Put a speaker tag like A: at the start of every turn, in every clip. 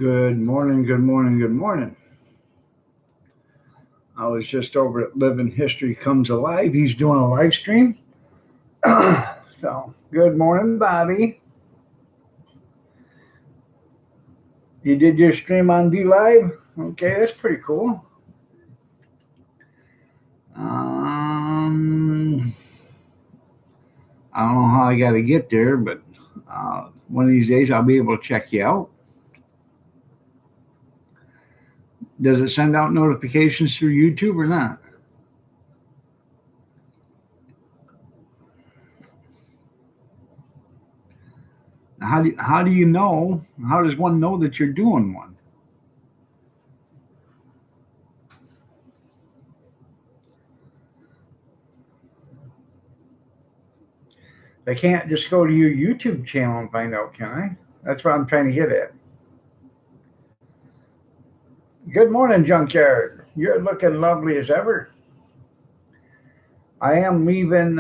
A: Good morning, good morning, good morning. I was just over at Living History Comes Alive. He's doing a live stream. So, good morning, Bobby. You did your stream on D Live? Okay, that's pretty cool. I don't know how I got to get there, but one of these days I'll be able to check you out. Does it send out notifications through YouTube or not? How do you know? How does one know that you're doing one? I can't just go to your YouTube channel and find out, can I? That's what I'm trying to get at. Good morning, Junkyard. You're looking lovely as ever. I am leaving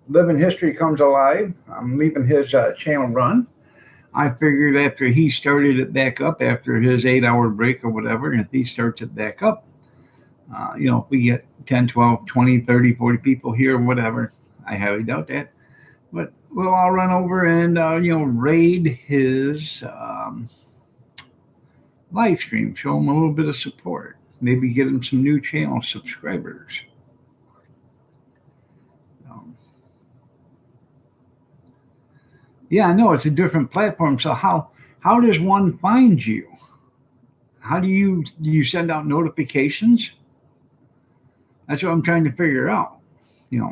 A: Living History Comes Alive. I'm leaving his channel run. I figured after he started it back up after his 8-hour break or whatever, if he starts it back up, if we get 10, 12, 20, 30, 40 people here or whatever, I highly doubt that. But we'll all run over and, raid his live stream, show him a little bit of support, maybe get him some new channel subscribers. Yeah, I know it's a different platform. So how does one find you? How do you send out notifications? That's what I'm trying to figure out. If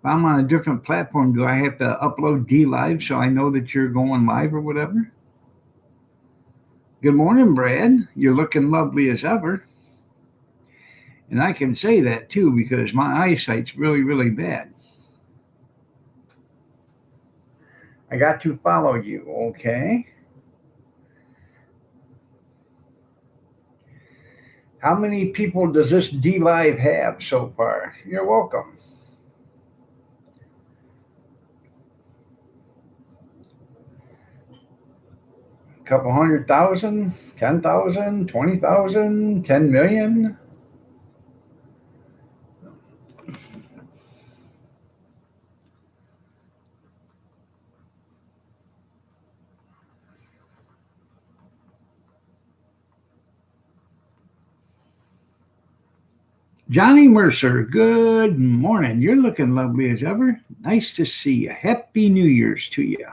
A: I'm on a different platform, do I have to upload D Live so I know that you're going live or whatever? Good morning, Brad. You're looking lovely as ever. And I can say that too because my eyesight's really, really bad. I got to follow you, okay? How many people does this D Live have so far? You're welcome. A couple 100,000, 10,000, 20,000, 10 million. Johnny Mercer, good morning. You're looking lovely as ever. Nice to see you. Happy New Year's to you.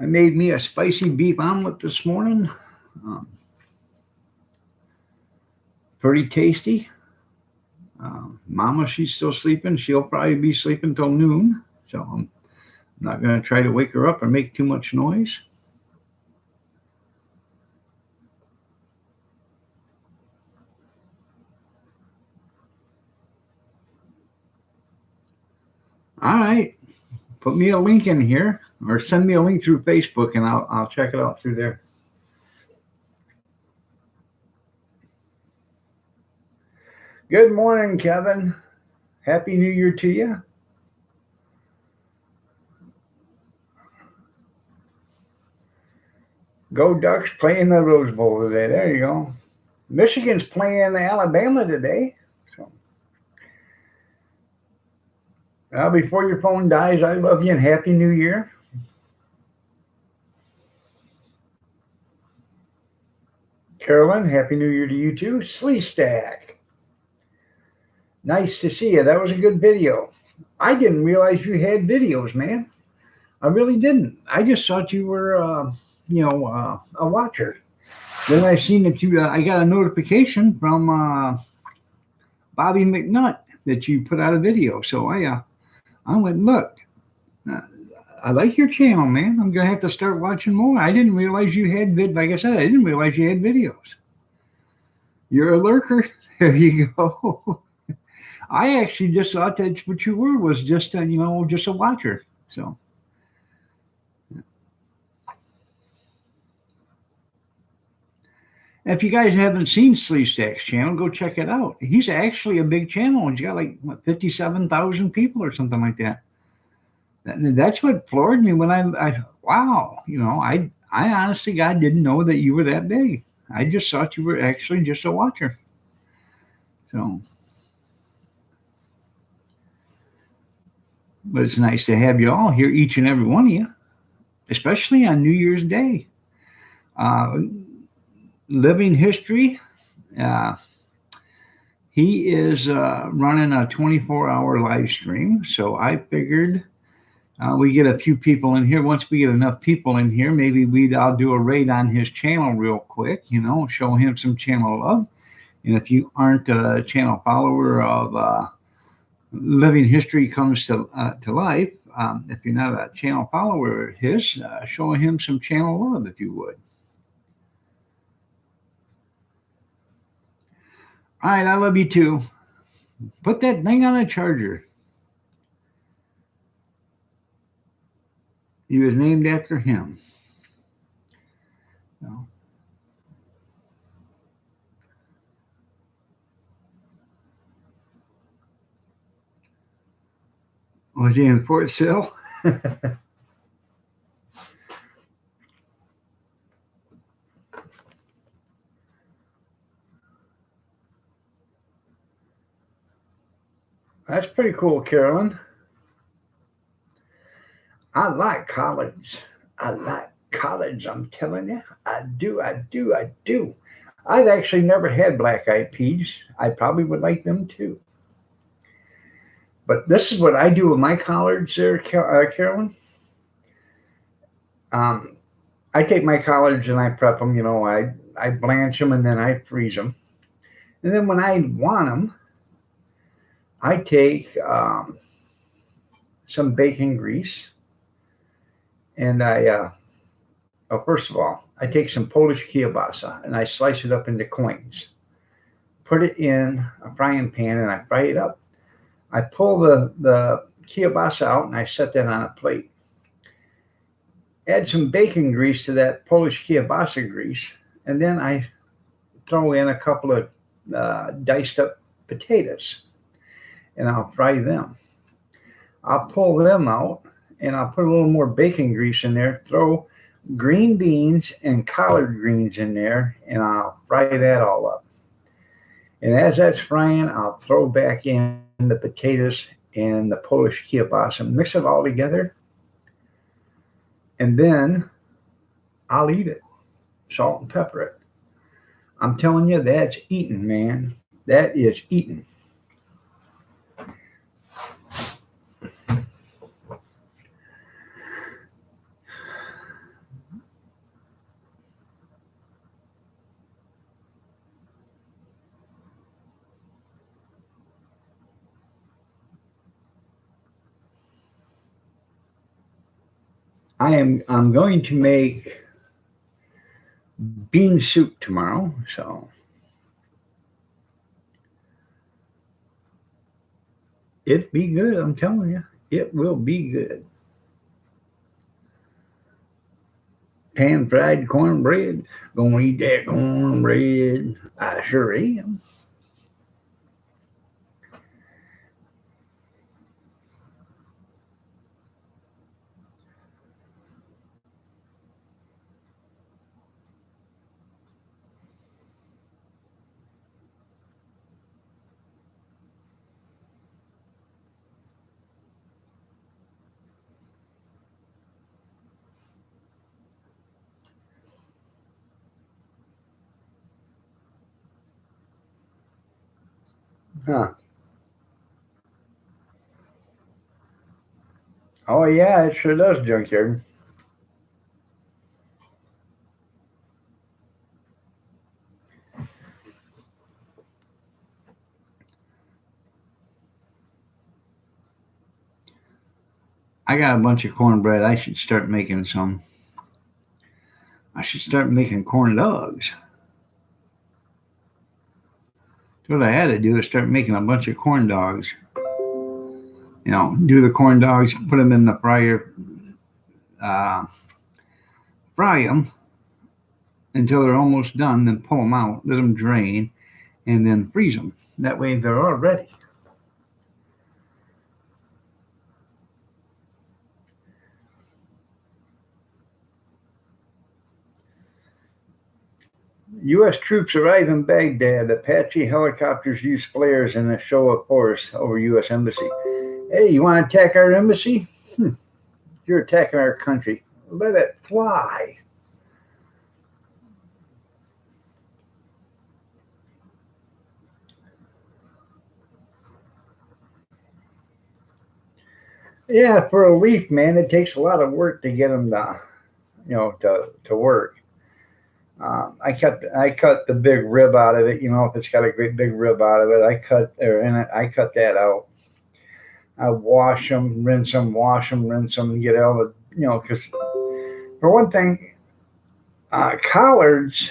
A: I made me a spicy beef omelet this morning. Pretty tasty. Mama, she's still sleeping. She'll probably be sleeping till noon. So I'm not going to try to wake her up or make too much noise. All right. Put me a link in here or send me a link through Facebook and I'll check it out through there. Good morning, Kevin. Happy New Year to you. Go Ducks playing the Rose Bowl today. There you go. Michigan's playing Alabama today. So, before your phone dies, I love you and Happy New Year. Carolyn, Happy New Year to you too. Sleestack. Nice to see you. That was a good video. I didn't realize you had videos, man. I really didn't. I just thought you were, a watcher. Then I seen that I got a notification from Bobby McNutt that you put out a video. So I went, look, I like your channel, man. I'm gonna have to start watching more. I didn't realize you had like I said, I didn't realize you had videos. You're a lurker. There you go. I actually just thought that's what you were, was just just a watcher. So. If you guys haven't seen Sleestack's channel, go check it out. He's actually a big channel. He's got like what, 57,000 people or something like that. That's what floored me when I wow, I honestly, God, didn't know that you were that big. I just thought you were actually just a watcher. So, but it's nice to have you all here, each and every one of you, especially on New Year's Day. Uh, Living History. Uh, he is running a 24-hour live stream. So I figured we get a few people in here. Once we get enough people in here, maybe I'll do a raid on his channel real quick, show him some channel love. And if you aren't a channel follower of Living History Comes to Life, if you're not a channel follower of his, show him some channel love if you would. All right, I love you too. Put that thing on a charger. He was named after him. So. Was he in Fort Sill? That's pretty cool, Carolyn. I like college. I like college, I'm telling you. I do, I do, I do. I've actually never had black eyed peas. I probably would like them too. But this is what I do with my collards there, Carolyn. I take my collards and I prep them, I blanch them and then I freeze them. And then when I want them, I take some bacon grease and first of all, I take some Polish kielbasa and I slice it up into coins. Put it in a frying pan and I fry it up. I pull the kielbasa out and I set that on a plate. Add some bacon grease to that Polish kielbasa grease, and then I throw in a couple of diced up potatoes and I'll fry them. I'll pull them out and I'll put a little more bacon grease in there, throw green beans and collard greens in there, and I'll fry that all up. And as that's frying, I'll throw back in the potatoes and the Polish kielbasa, mix it all together, and then I'll eat it. Salt and pepper it. I'm telling you, that's eating, man. That is eating. I'm going to make bean soup tomorrow, so it'll be good, I'm telling you. It will be good. Pan fried cornbread. Gonna eat that cornbread. I sure am. Huh. Oh yeah, it sure does, Junkyard. I got a bunch of cornbread. I should start making some. I should start making corn dogs. What I had to do is start making a bunch of corn dogs. Do the corn dogs, put them in the fryer, fry them, until they're almost done, then pull them out, let them drain, and then freeze them. That way they're all ready. U.S. troops arrive in Baghdad. Apache helicopters use flares in a show of force over U.S. embassy. Hey, you want to attack our embassy? You're attacking our country. Let it fly. Yeah, for a leaf, man, it takes a lot of work to get them to work. I cut the big rib out of it. If it's got a great big rib out of it, I cut that out. I wash them, wash them, rinse them, get all the because for one thing, collards,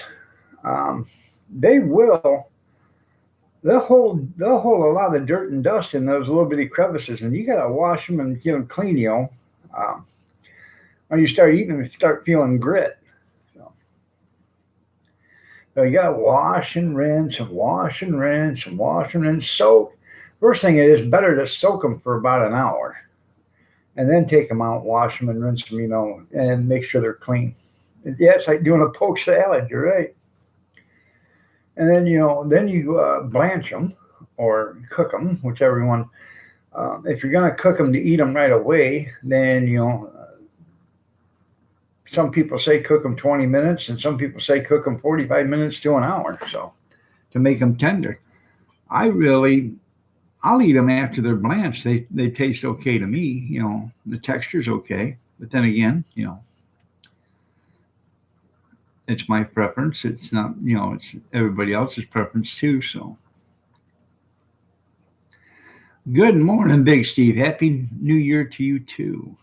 A: um, they will they'll hold a lot of dirt and dust in those little bitty crevices, and you gotta wash them and get them clean. Um, when you start eating them, you start feeling grit. So you gotta wash and rinse and wash and rinse and wash and rinse. Soak. First thing it is better to soak them for about an hour, and then take them out, wash them and rinse them. And make sure they're clean. Yeah, it's like doing a poke salad. You're right. And then you blanch them or cook them, whichever one. If you're gonna cook them to eat them right away, then some people say cook them 20 minutes, and some people say cook them 45 minutes to an hour. So to make them tender, I'll eat them after they're blanched. They taste okay to me. The texture's okay, but then again, it's my preference. It's not, it's everybody else's preference too. So good morning, Big Steve. Happy New Year to you too.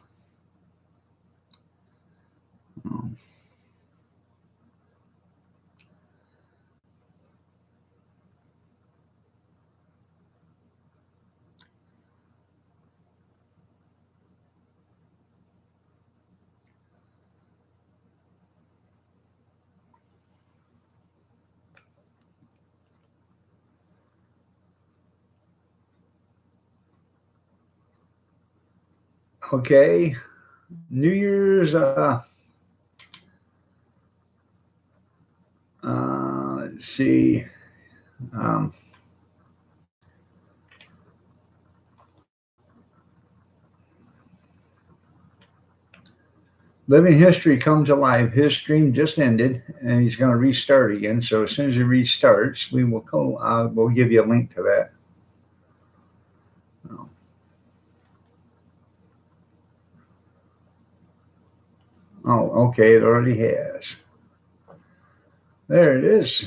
A: Um, Okay, New Year's. Let's see. Um, Living History comes alive. His stream just ended, and he's going to restart again. So as soon as he restarts, we will go. We'll give you a link to that. Oh, okay. It already has. There it is.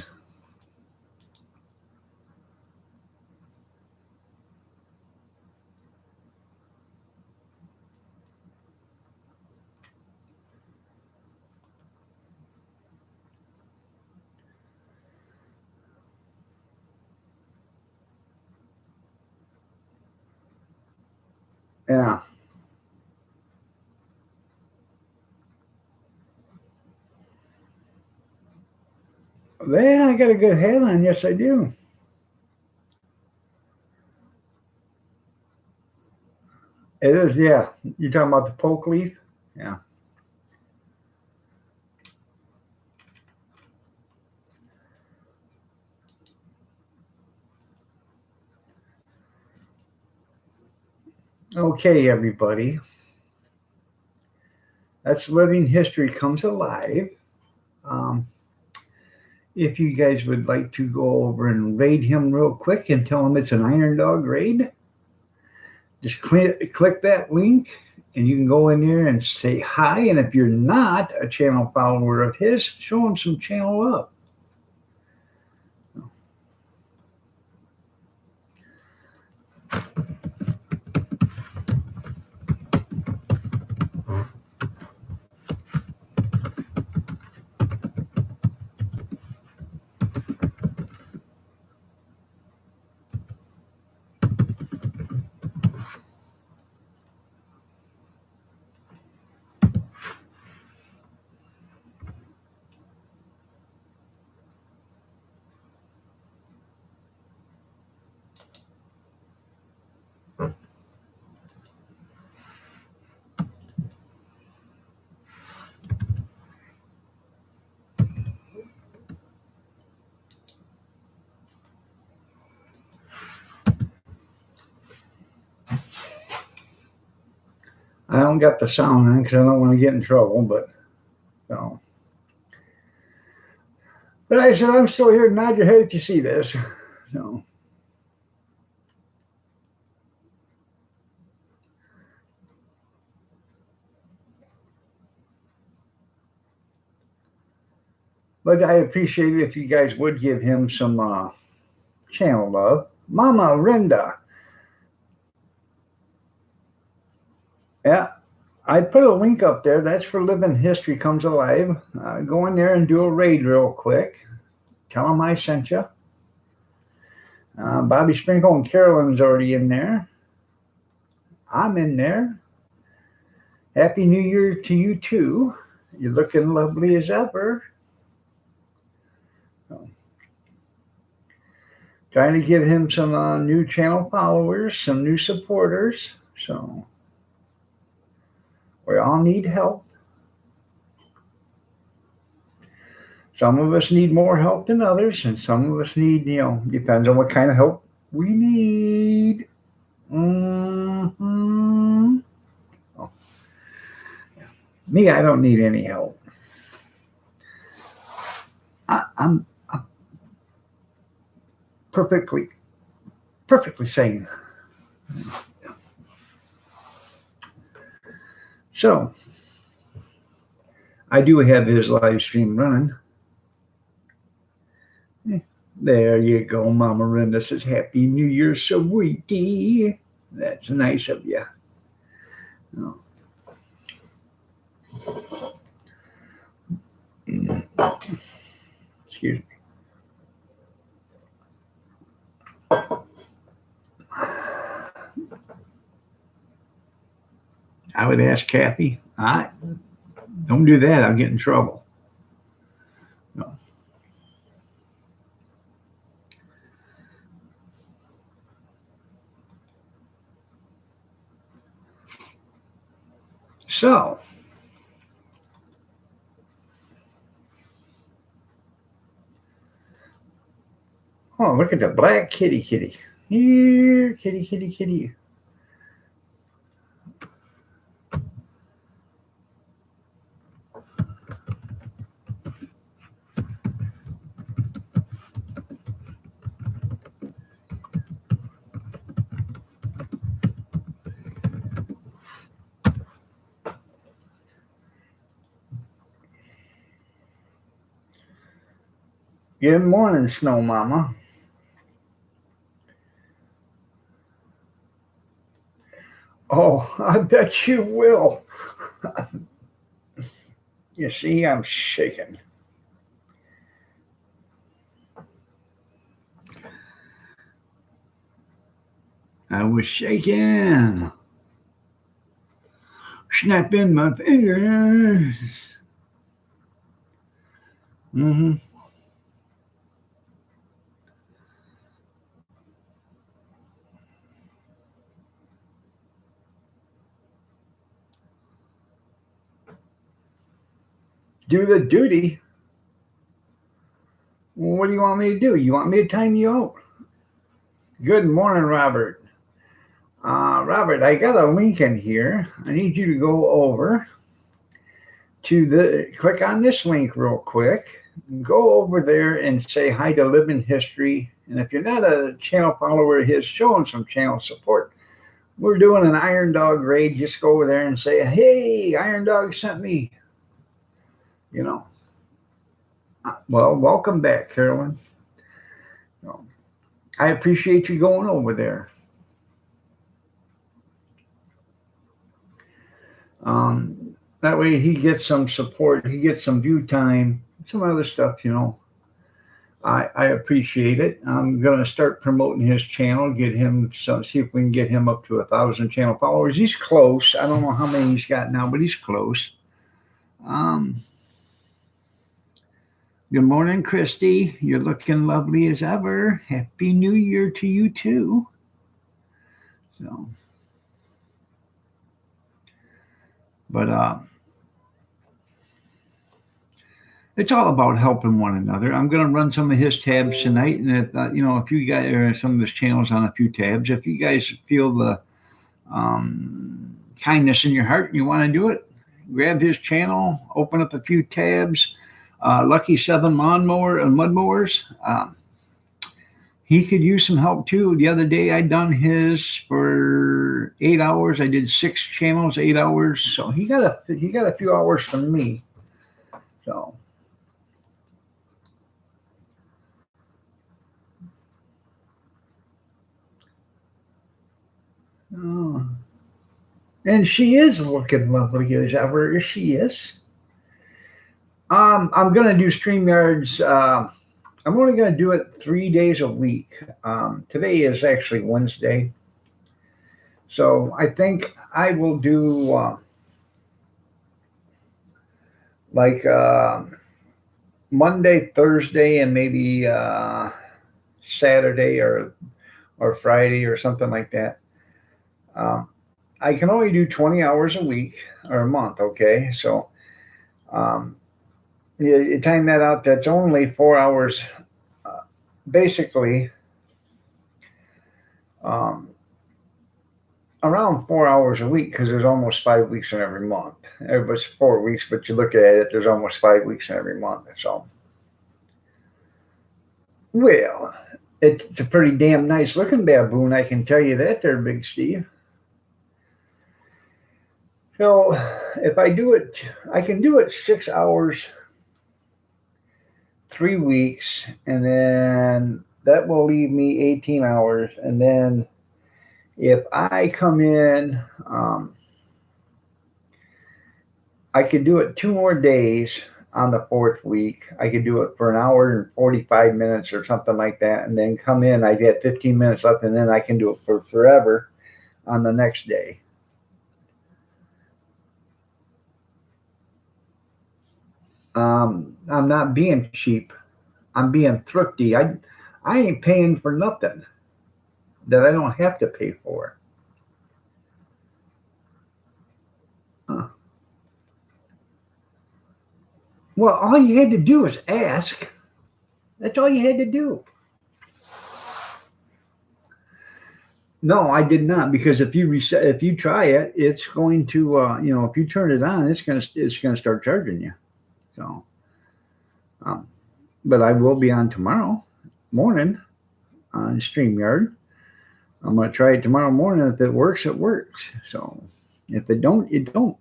A: Yeah. Yeah, I got a good headline. Yes, I do. It is. Yeah. You talking about the poke leaf? Yeah. Okay, everybody. That's Living History comes alive. Um, if you guys would like to go over and raid him real quick and tell him it's an Iron Dog raid, just click that link and you can go in there and say hi. And if you're not a channel follower of his, show him some channel up. don't got the sound on because I don't want to get in trouble, but so. But I said, I'm still here. Nod your head if you see this. So. But I appreciate it if you guys would give him some channel love. Mama Rinda. Yeah, I put a link up there. That's for Living History Comes Alive. Go in there and do a raid real quick. Tell them I sent you. Bobby Sprinkle and Carolyn's already in there. I'm in there. Happy New Year to you too. You're looking lovely as ever. So, trying to give him some new channel followers, some new supporters. So we all need help. Some of us need more help than others, and some of us need, depends on what kind of help we need. Mm-hmm. Oh. Yeah. Me, I don't need any help. I'm perfectly sane. So, I do have his live stream running. There you go, Mama Rinda says, Happy New Year, sweetie. That's nice of you. Oh. Excuse me. I would ask Kathy. Don't do that. I'll get in trouble. No. So, oh, look at the black kitty. Here, kitty. Good morning, Snow Mama. Oh, I bet you will. You see, I'm shaking. I was shaking. Snapping my fingers. Mm-hmm. Do the duty. Well, what do you want me to do? You want me to time you out? Good morning, Robert. Robert, I got a link in here. I need you to go over to click on this link real quick. Go over there and say hi to Living History. And if you're not a channel follower of his, show him some channel support. We're doing an Iron Dog raid. Just go over there and say, hey, Iron Dog sent me. Well, welcome back, Carolyn. I appreciate you going over there. That way he gets some support, he gets some view time, some other stuff, I appreciate it. I'm going to start promoting his channel, see if we can get him up to 1,000 channel followers. He's close. I don't know how many he's got now, but he's close. Good morning, Christy. You're looking lovely as ever. Happy New Year to you too. So, but it's all about helping one another. I'm going to run some of his tabs tonight, and if you guys, or some of his channels on a few tabs, if you guys feel the kindness in your heart and you want to do it, grab his channel, open up a few tabs. Lucky 7 lawnmower and mud mowers. He could use some help too. The other day I done his for 8 hours. I did 6 channels, 8 hours. So he got a few hours from me. So and she is looking lovely as ever. She is. I'm gonna do StreamYards. I'm only gonna do it 3 days a week. Today is actually Wednesday, so I think I will do like Monday, Thursday, and maybe Saturday or Friday or something like that. I can only do 20 hours a week or a month. Okay, so you time that out. That's only 4 hours, basically. Around 4 hours a week because there's almost 5 weeks in every month. Everybody's 4 weeks, but you look at it, there's almost 5 weeks in every month. So, well, it's a pretty damn nice looking baboon, I can tell you that there, Big Steve. So, if I do it, I can do it 6 hours, 3 weeks, and then that will leave me 18 hours. And then if I come in, I could do it 2 more days on the 4th week. I could do it for an hour and 45 minutes or something like that, and then come in. I get 15 minutes left, and then I can do it for forever on the next day. I'm not being cheap. I'm being thrifty. I ain't paying for nothing that I don't have to pay for. Huh. Well, all you had to do was ask. That's all you had to do. No, I did not, because if you try it, it's going to if you turn it on, it's gonna start charging you. So, but I will be on tomorrow morning on StreamYard. I'm gonna try it tomorrow morning. If it works, it works. So, if it don't, it don't.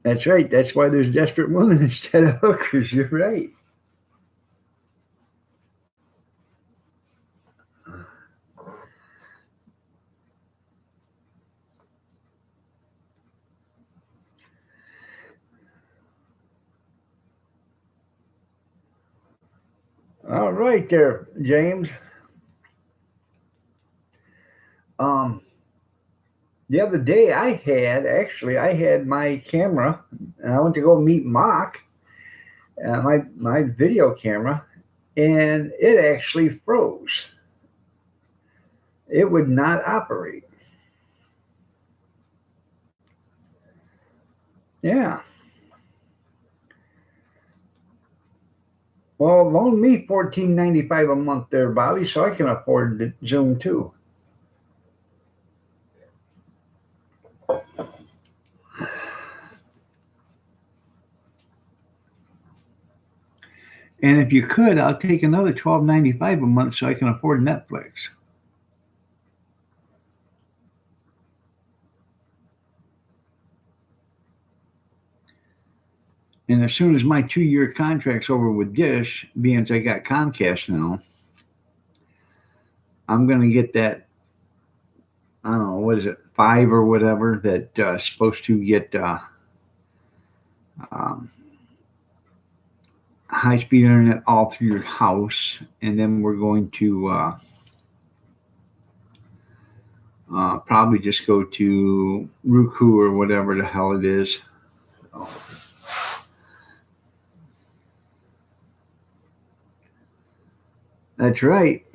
A: That's right. That's why there's desperate women instead of hookers. You're right. All right there, James. The other day I had my camera and I went to go meet Mock, my video camera, and it actually froze. It would not operate. Yeah. Well, loan me $14.95 a month there, Bobby, so I can afford the Zoom too. And if you could, I'll take another $12.95 a month so I can afford Netflix. And as soon as my 2-year contract's over with Dish, being as I got Comcast now, I'm going to get that, I don't know, what is it, 5 or whatever, that's supposed to get high-speed internet all through your house. And then we're going to probably just go to Roku or whatever the hell it is. Oh. That's right.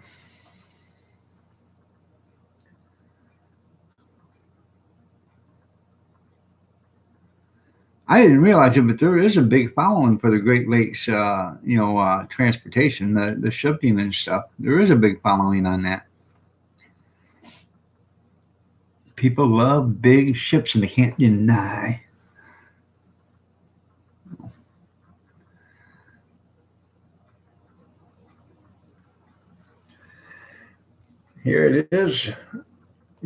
A: I didn't realize it, but there is a big following for the Great Lakes, transportation, the shipping and stuff. There is a big following on that. People love big ships and they can't deny. Here it is.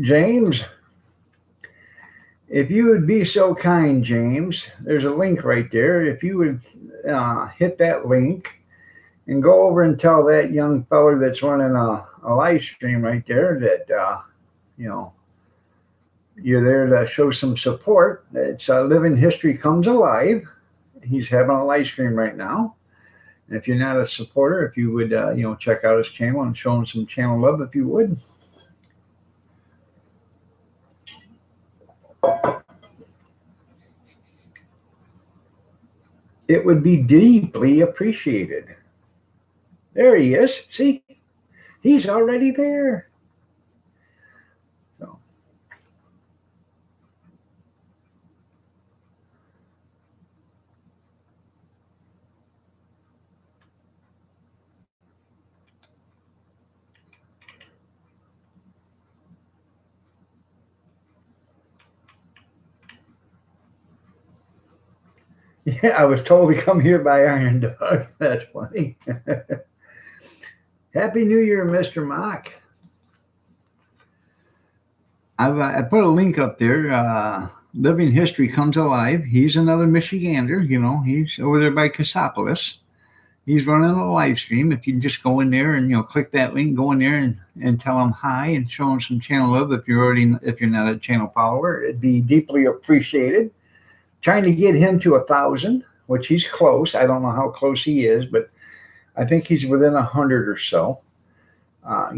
A: James, if you would be so kind, James, there's a link right there. If you would hit that link and go over and tell that young feller that's running a live stream right there that, you know, you're there to show some support. It's Living History Comes Alive. He's having a live stream right now. And if you're not a supporter, if you would, check out his channel and show him some channel love, if you would. It would be deeply appreciated. There he is. See, he's already there. So. Yeah, I was told to come here by Iron Dog. That's funny. Happy New Year, Mr. Mock. I put a link up there. Living History Comes Alive. He's another Michigander. He's over there by Cassopolis. He's running a live stream. If you just go in there and click that link, go in there and tell him hi and show him some channel love. If you're not a channel follower, it'd be deeply appreciated. Trying to get him to 1,000, which he's close. I don't know how close he is, but I think he's within 100 or so.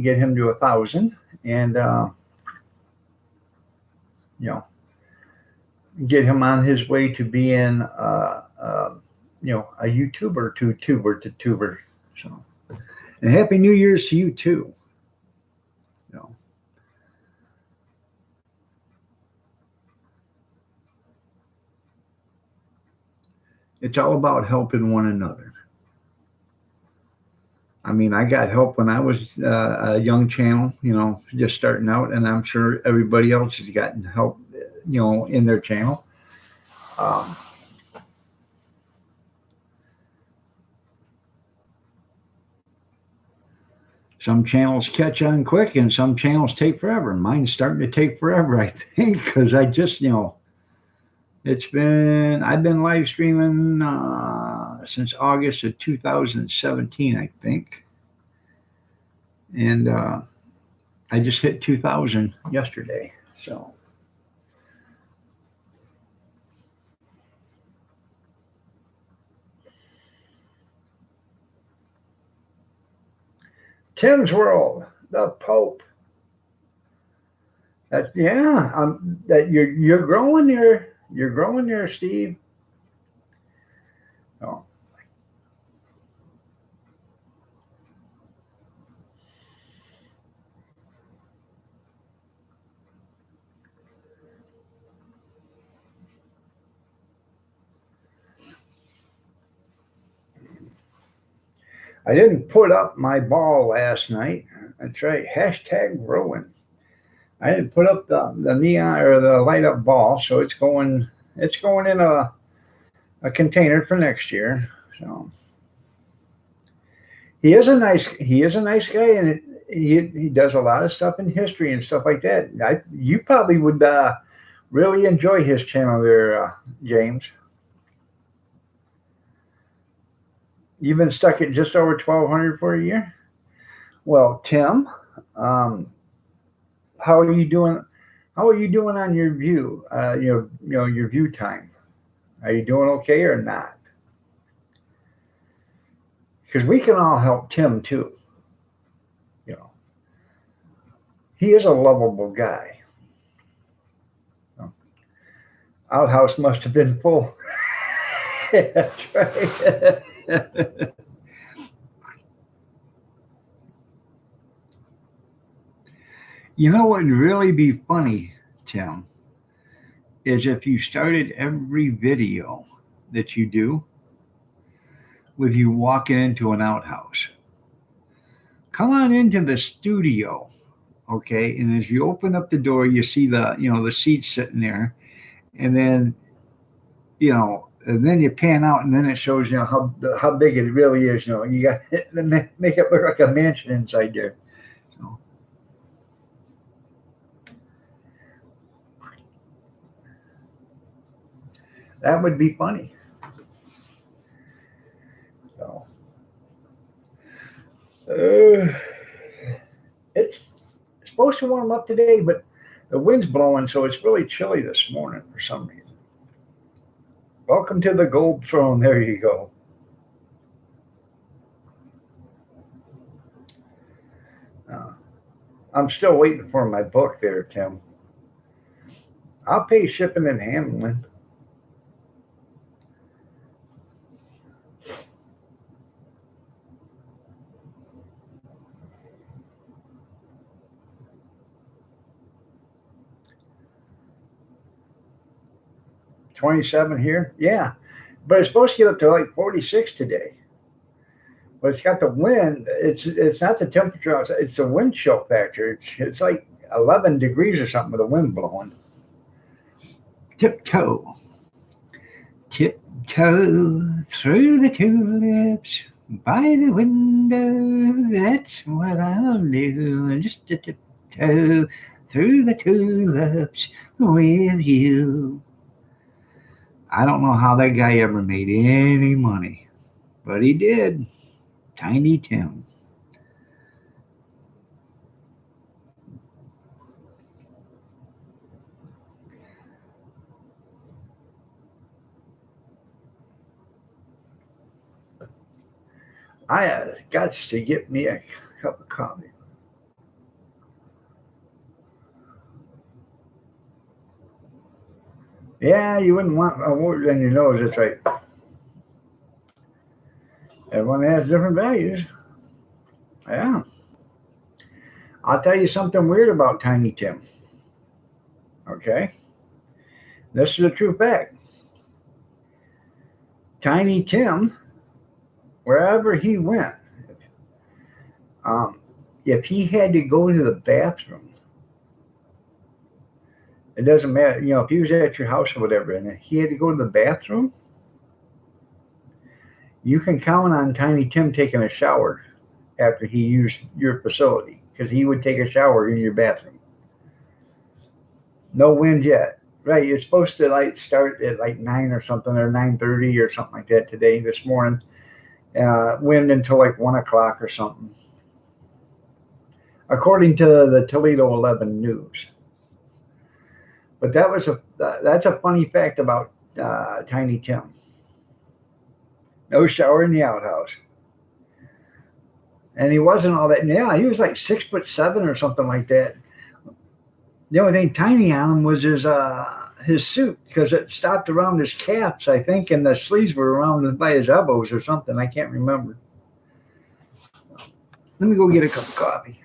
A: Get him to 1,000, and get him on his way to being a YouTuber to tuber. So, and Happy New Year's to you too. It's all about helping one another. I mean, I got help when I was a young channel, just starting out, and I'm sure everybody else has gotten help, in their channel. Some channels catch on quick and some channels take forever. Mine's starting to take forever, I think, because I just, I've been live streaming since August of 2017, I think. And I just hit 2,000 yesterday. So. Tim's World, the Pope. That you're growing there. You're growing there, Steve. Oh. I didn't put up my ball last night. That's right. Hashtag growing. I didn't put up the neon or the light up ball, so it's going in a container for next year. So he is a nice guy, and he does a lot of stuff in history and stuff like that. You probably would really enjoy his channel there, James. You've been stuck at just over 1,200 for a year. Well, Tim, how are you doing? How are you doing on your view? Your view time. Are you doing okay or not? Because we can all help Tim too. He is a lovable guy. Outhouse must have been full. That's right. You know what would really be funny, Tim, is if you started every video that you do with you walking into an outhouse. Come on into the studio, Okay, and as you open up the door, you see the seat sitting there, and then and then you pan out, and then it shows how big it really is. You got to make it look like a mansion inside there. So that would be funny. So uh, it's supposed to warm up today, but the wind's blowing, so it's really chilly this morning for some reason. Welcome to the Gold Throne. There you go. Uh, I'm still waiting for my book there, Tim. I'll pay shipping and handling. $27 here, yeah, but it's supposed to get up to like 46 today. But it's got the wind. It's not the temperature outside. It's the wind chill factor. It's like 11 degrees or something with the wind blowing. Tiptoe, tiptoe through the tulips by the window. That's what I'll do. Just to tiptoe through the tulips with you. I don't know how that guy ever made any money, but he did. Tiny Tim. I got to get me a cup of coffee. Yeah, you wouldn't want a word in your nose. That's right. Everyone has different values. Yeah. I'll tell you something weird about Tiny Tim. Okay. This is a true fact. Tiny Tim, wherever he went, um, if he had to go to the bathroom, it doesn't matter. If he was at your house or whatever, and he had to go to the bathroom, you can count on Tiny Tim taking a shower after he used your facility because he would take a shower in your bathroom. No wind yet. Right, you're supposed to like start at like 9 or something, or 9:30 or something like that today, this morning. Wind until like 1 o'clock or something, according to the Toledo 11 News. But that's a funny fact about Tiny Tim. No shower in the outhouse, and he wasn't all that. Yeah, he was like 6'7" or something like that. The only thing tiny on him was his suit because it stopped around his calves, I think, and the sleeves were around by his elbows or something. I can't remember. Let me go get a cup of coffee.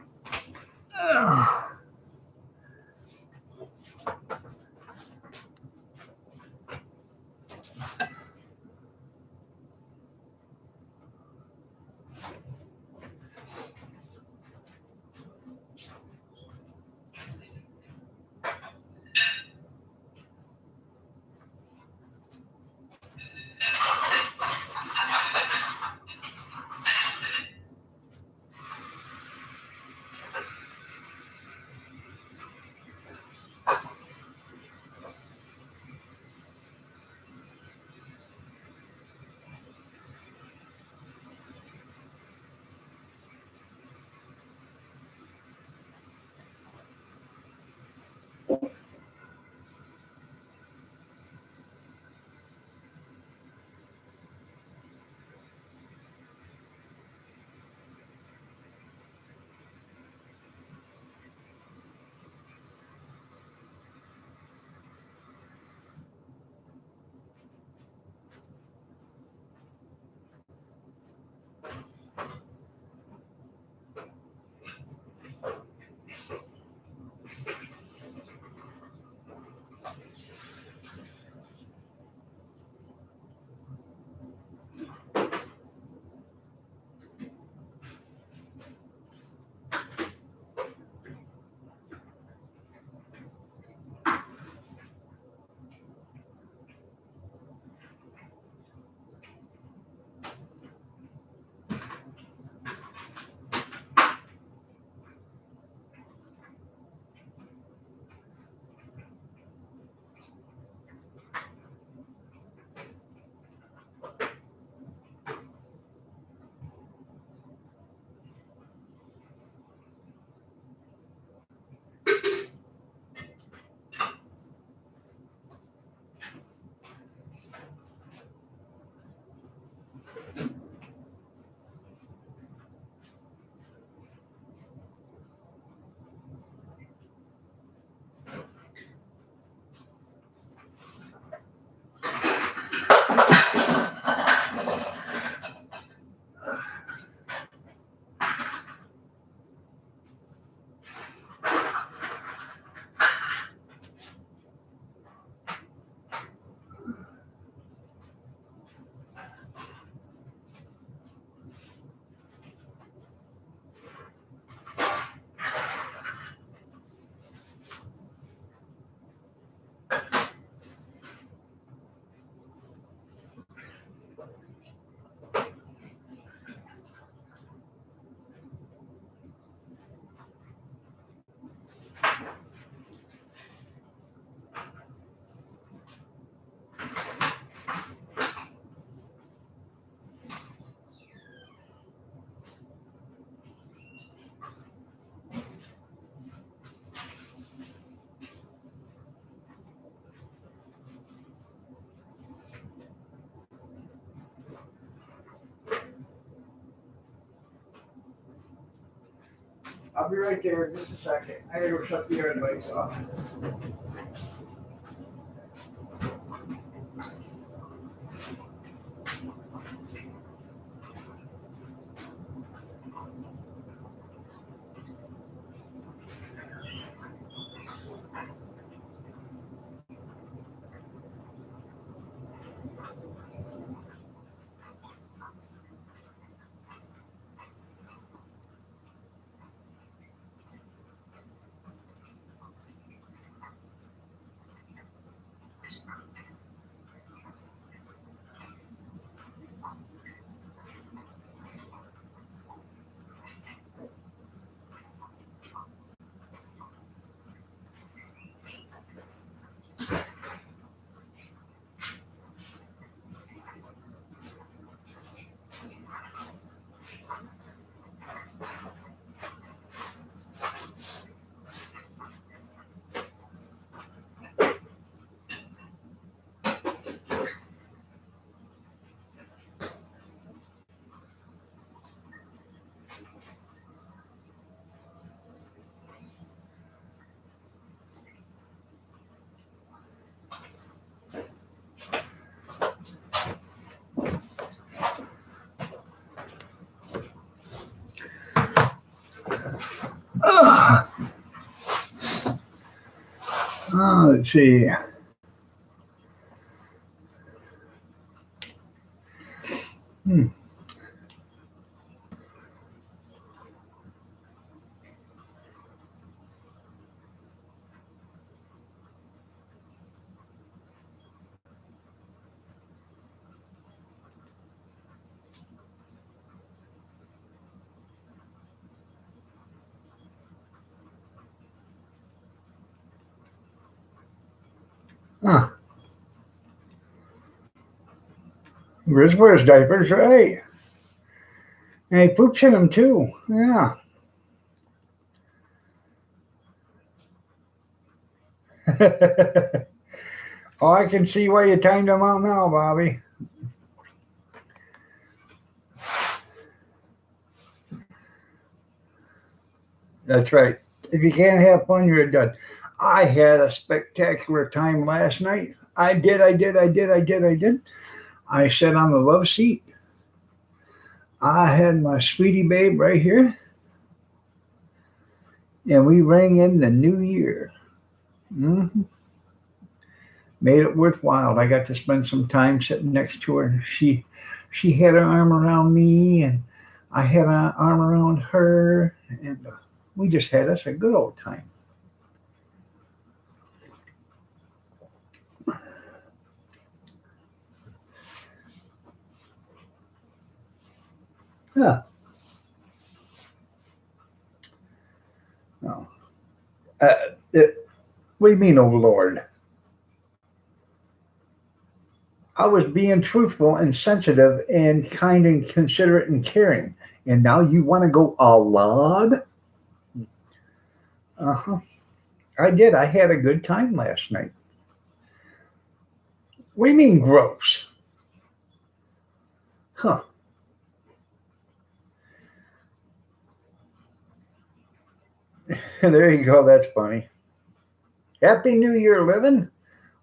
A: I'll be right there in just a second. I gotta go shut the air lights off. Let's see. Hmm. Huh. Grizz wears diapers, right? And he poops in them too. Yeah. Oh, I can see why you timed them out now, Bobby. That's right. If you can't have fun, you're done. I had a spectacular time last night. I did. I sat on the love seat. I had my sweetie babe right here, and we rang in the new year. Hmm. Made it worthwhile. I got to spend some time sitting next to her. She had her arm around me, and I had an arm around her, and we just had us a good old time. Yeah. No. Uh, uh, what do you mean, oh Lord? I was being truthful and sensitive and kind and considerate and caring. And now you want to go a lot? Uh-huh. I did. I had a good time last night. What do you mean gross? Huh. There you go. That's funny. Happy New Year, living.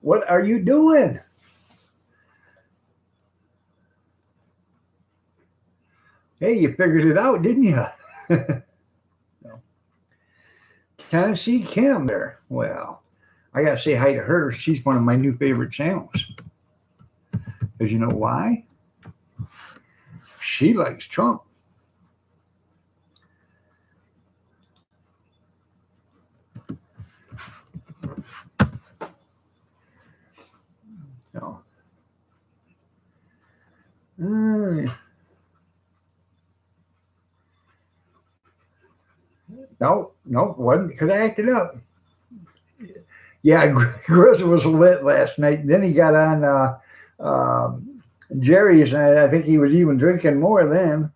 A: What are you doing? Hey, you figured it out, didn't you? Tennessee Kim there. Well, I got to say hi to her. She's one of my new favorite channels. Because you know why? She likes Trump. So, uh, no, wasn't because I acted up. Yeah, Grizz was lit last night. Then he got on Jerry's, and I think he was even drinking more then.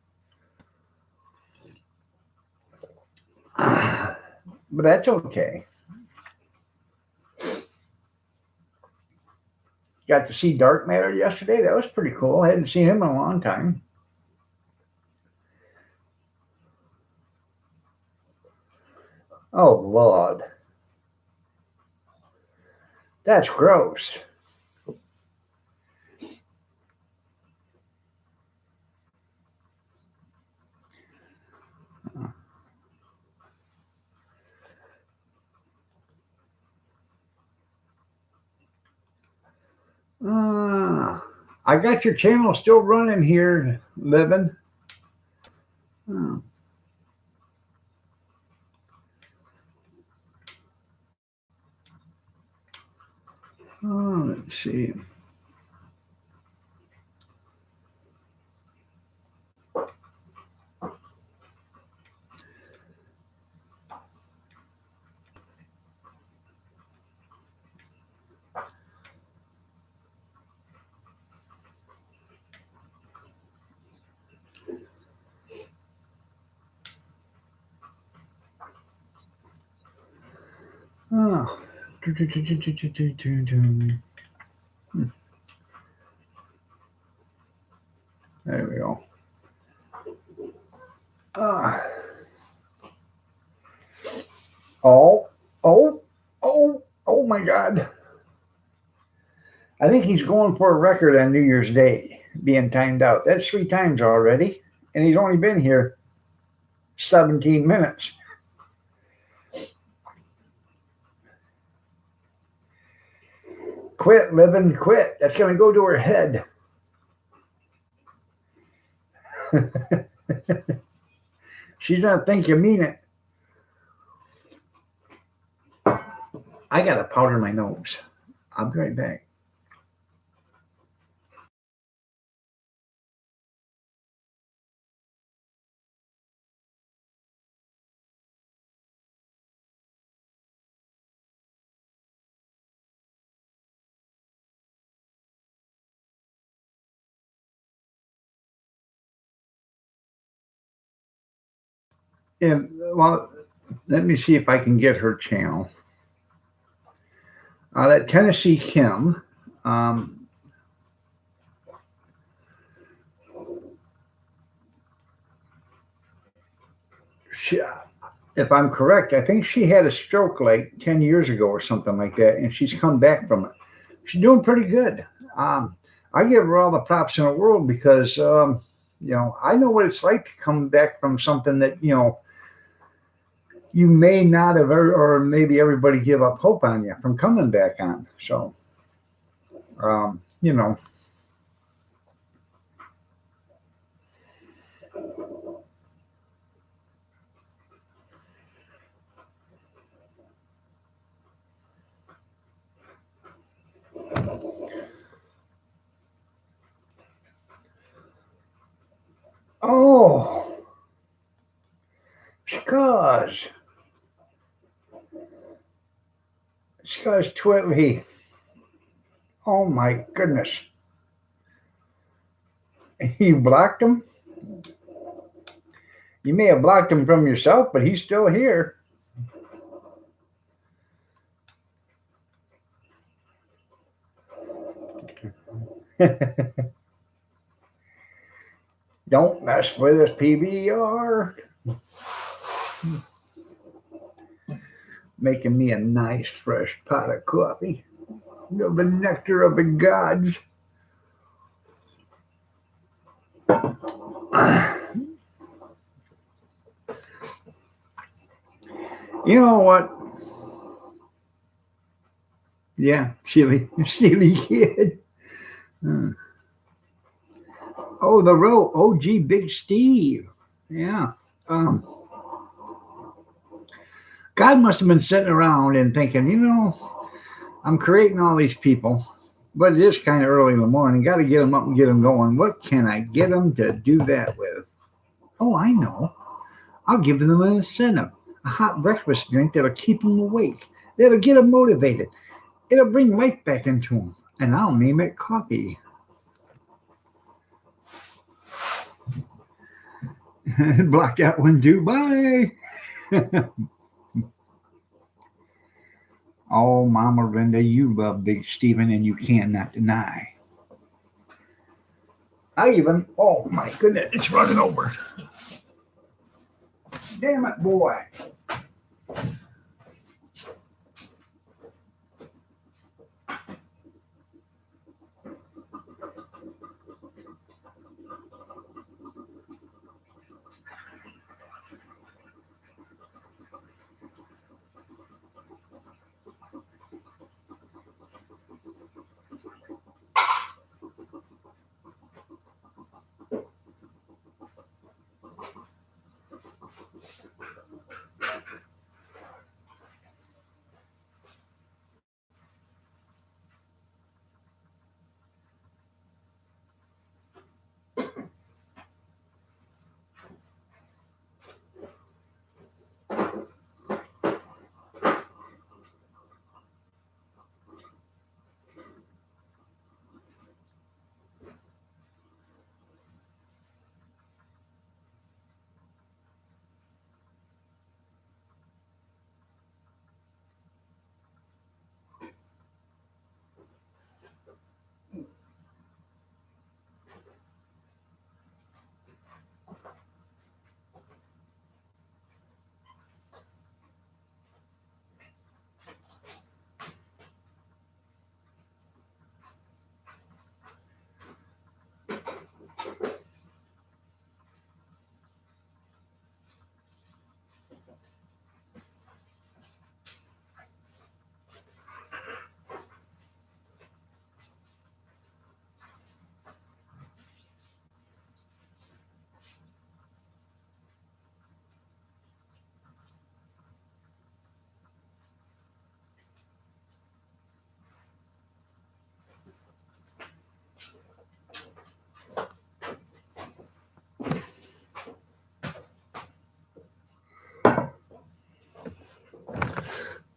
A: But that's okay. Got to see Dark Matter yesterday. That was pretty cool. I hadn't seen him in a long time. Oh, Lord. That's gross. I got your channel still running here, Living. Oh, let's see. Oh. There we go. Uh, oh, oh my God. I think he's going for a record on New Year's Day being timed out. That's 3 times already. And he's only been here 17 minutes. Quit, Living, quit. That's going to go to her head. She's going to think you mean it. I got to powder my nose. I'll be right back. And well, let me see if I can get her channel. That Tennessee Kim. She, if I'm correct, I think she had a stroke like 10 years ago or something like that, and she's come back from it. She's doing pretty good. I give her all the props in the world because, I know what it's like to come back from something that, you may not have, or maybe everybody give up hope on you from coming back on. So, um, you know, oh, Scuzz, Scuzz Twitley. Oh my goodness. You blocked him? You may have blocked him from yourself, but he's still here. Don't mess with us, PBR. Making me a nice fresh pot of coffee. The nectar of the gods. You know what? Yeah, silly kid. Oh, the row. OG Big Steve. Yeah. Um, God must have been sitting around and thinking, I'm creating all these people, but it is kind of early in the morning. Got to get them up and get them going. What can I get them to do that with? Oh, I know. I'll give them an incentive, a hot breakfast drink that'll keep them awake, that'll get them motivated. It'll bring life back into them, and I'll name it coffee. Block that one too. Bye. Oh, Mama Linda, you love Big Steven, and you cannot deny. Oh my goodness, it's running over. Damn it, boy.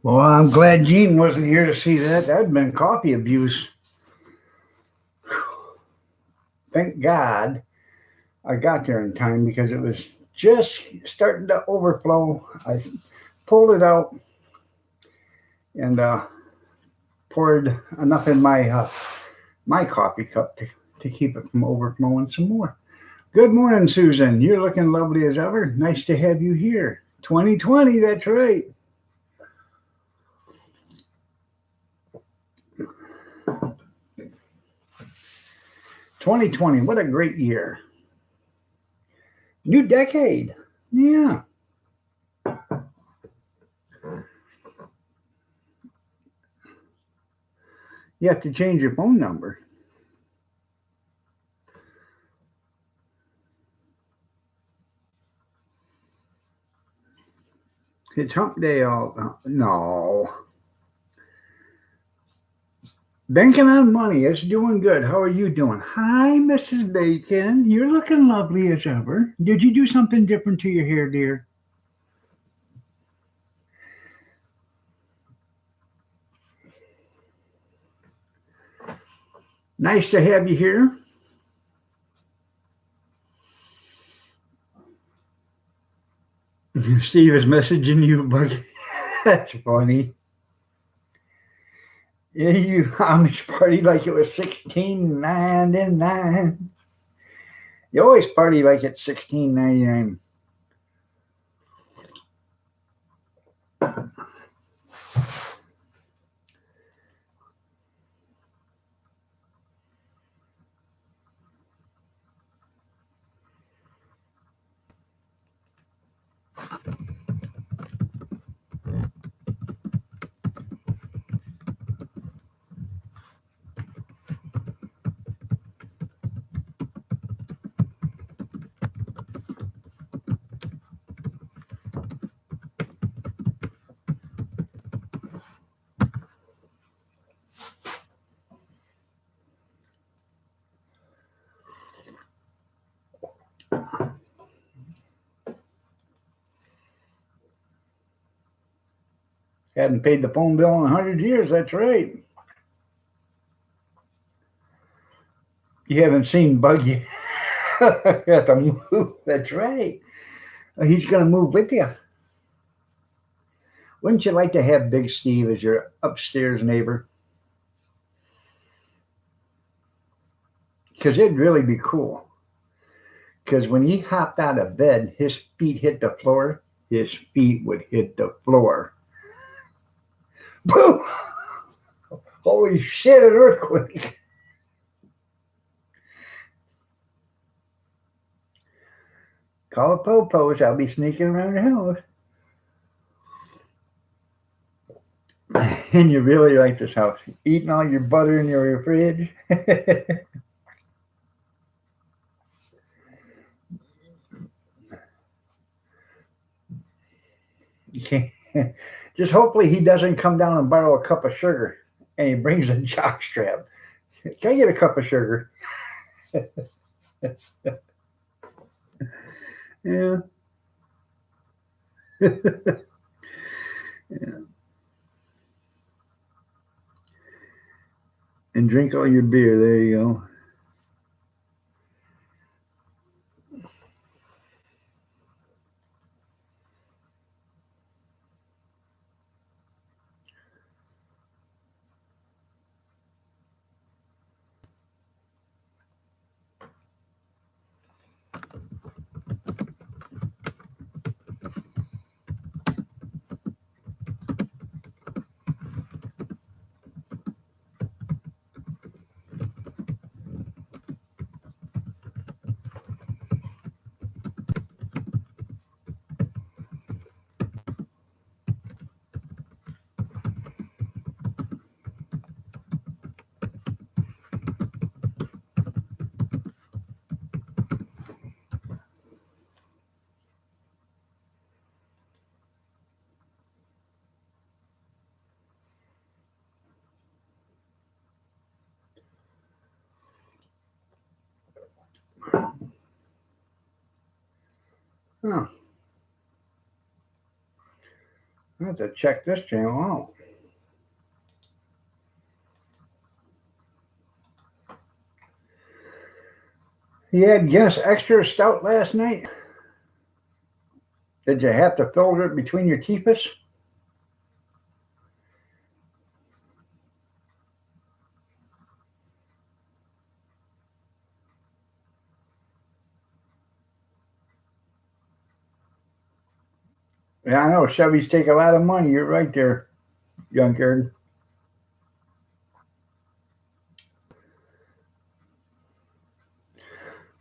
A: Well, I'm glad Gene wasn't here to see that. That'd been coffee abuse. Thank God I got there in time because it was just starting to overflow. I pulled it out and poured enough in my coffee cup to keep it from overflowing some more. Good morning, Susan. You're looking lovely as ever. Nice to have you here. 2020, that's right. 2020, what a great year. New decade. Yeah. You have to change your phone number. It's hump day all. No. Banking on money. It's doing good. How are you doing? Hi, Mrs. Bacon. You're looking lovely as ever. Did you do something different to your hair, dear? Nice to have you here. Steve is messaging you, but that's funny. Yeah, you Amish party like it was 1699. You always party like it's 1699. Hadn't paid the phone bill in 100 years. That's right. You haven't seen Buggy at the move. That's right. He's going to move with you. Wouldn't you like to have Big Steve as your upstairs neighbor? Because it'd really be cool. Because when he hopped out of bed, his feet hit the floor. His feet would hit the floor. Boom! Holy shit, an earthquake. Call a po-po's. I'll be sneaking around the house. And you really like this house. Eating all your butter in your fridge. Just hopefully he doesn't come down and borrow a cup of sugar and he brings a jock strap. Can I get a cup of sugar? Yeah. Yeah. And drink all your beer. There you go. Huh. I have to check this channel out. You had Guinness Extra Stout last night? Did you have to filter it between your teeths? Yeah, I know. Chevys take a lot of money. You're right there, Junkyard.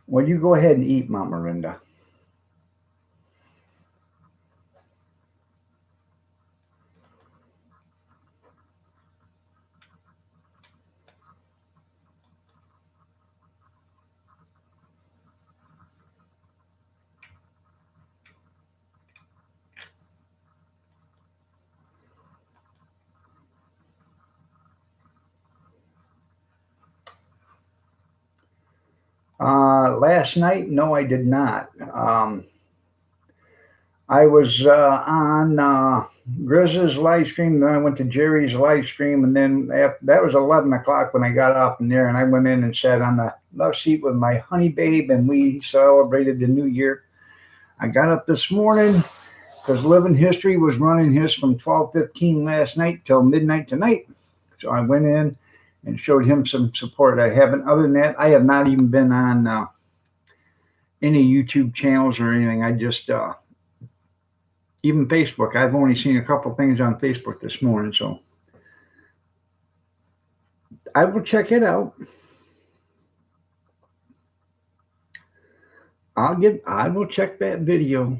A: Well, you go ahead and eat, Mama Rinda. Last night, no, I did not. I was on Grizz's live stream, then I went to Jerry's live stream, and then that was 11 o'clock when I got off in there, and I went in and sat on the love seat with my honey babe, and we celebrated the new year. I got up this morning because Living History was running his from 12:15 last night till midnight tonight. So I went in and showed him some support. I haven't, other than that, I have not even been on any YouTube channels or anything. I just, even Facebook, I've only seen a couple things on Facebook this morning, so I will check it out. I will check that video.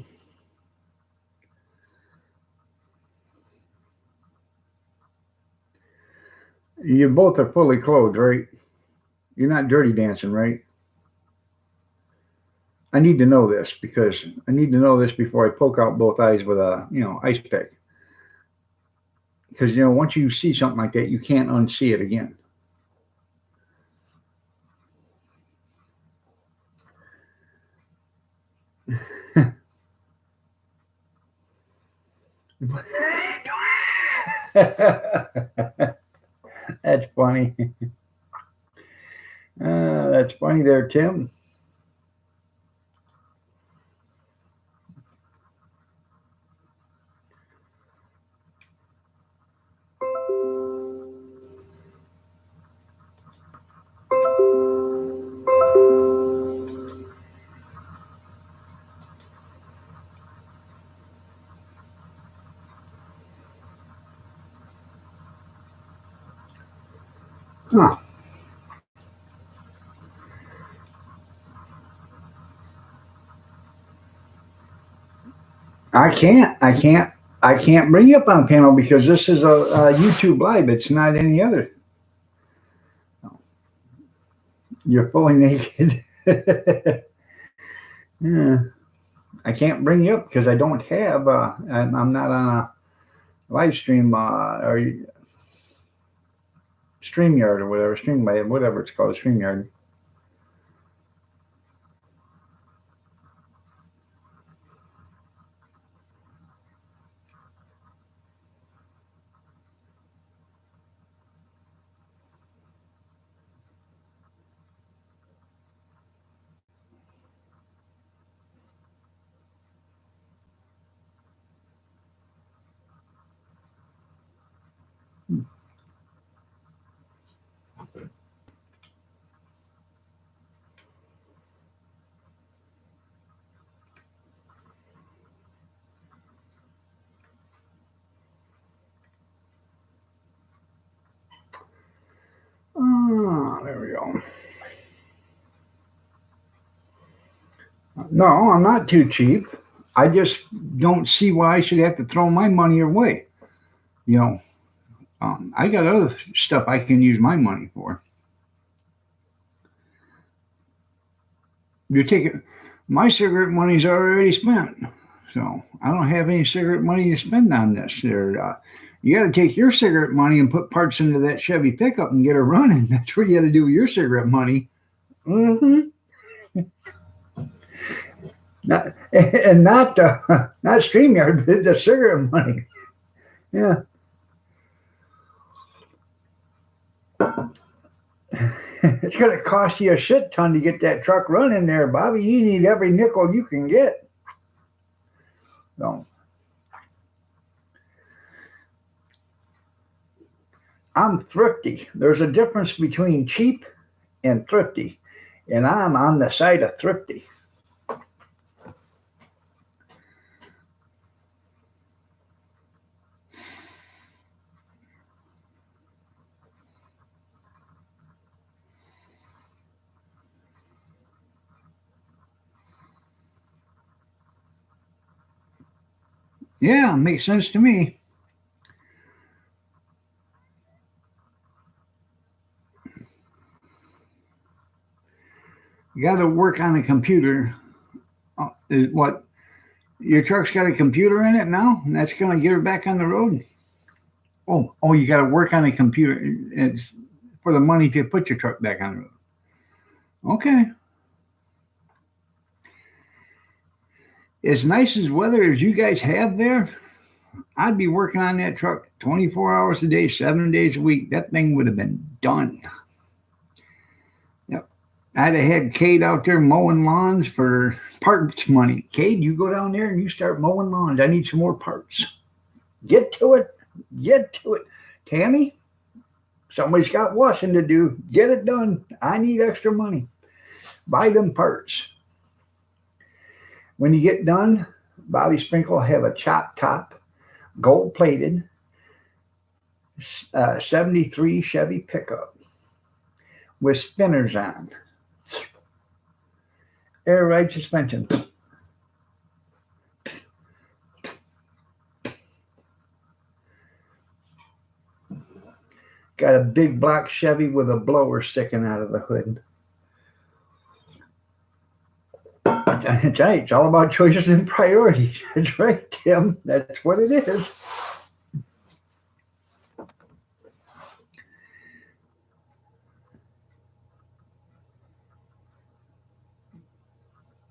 A: You both are fully clothed, right? You're not dirty dancing, right? I need to know this because I need to know this before I poke out both eyes with a, ice pick. Because, once you see something like that, you can't unsee it again. That's funny. That's funny there, Tim. Huh. I can't bring you up on panel because this is a YouTube live. It's not any other. You're fully naked. Yeah. I can't bring you up because I don't have. I'm not on a live stream or StreamYard or whatever, whatever it's called, StreamYard. Oh, there we go. No, I'm not too cheap. I just don't see why I should have to throw my money away. I got other stuff I can use my money for. You're taking my cigarette money's already spent, so I don't have any cigarette money to spend on this. You got to take your cigarette money and put parts into that Chevy pickup and get her running. That's what you got to do with your cigarette money. Mm-hmm. Not StreamYard, but the cigarette money. Yeah. It's going to cost you a shit ton to get that truck running there, Bobby. You need every nickel you can get. So I'm thrifty. There's a difference between cheap and thrifty, and I'm on the side of thrifty. Yeah, makes sense to me. You got to work on a computer. What? Your truck's got a computer in it now, and that's going to get her back on the road. Oh, you got to work on a computer. It's for the money to put your truck back on the road. Okay. As nice as weather as you guys have there, I'd be working on that truck 24 hours a day, 7 days a week. That thing would have been done. Yep. I'd have had Cade out there mowing lawns for parts money. Cade, you go down there and you start mowing lawns. I need some more parts. Get to it. Get to it. Tammy, somebody's got washing to do. Get it done. I need extra money. Buy them parts. When you get done, Bobby Sprinkle will have a chop top, gold plated 73 Chevy pickup with spinners on, air ride suspension. Got a big black Chevy with a blower sticking out of the hood. That's right. It's all about choices and priorities. That's right, Tim. That's what it is.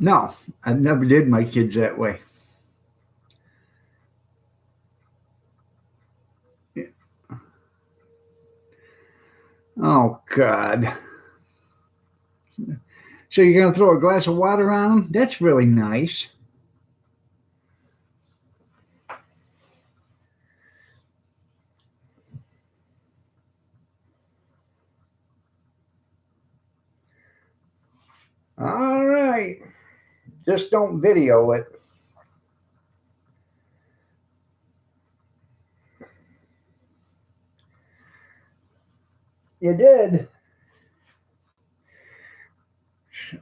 A: No, I never did my kids that way. Oh, God. So you're going to throw a glass of water on them? That's really nice. All right. Just don't video it. You did.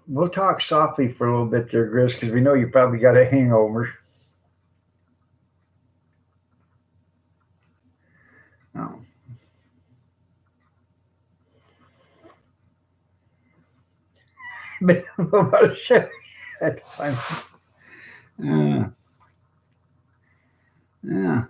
A: We'll talk softly for a little bit there, Grizz, because we know you probably got a hangover. Oh. But about a second. That's fine. Yeah. Yeah.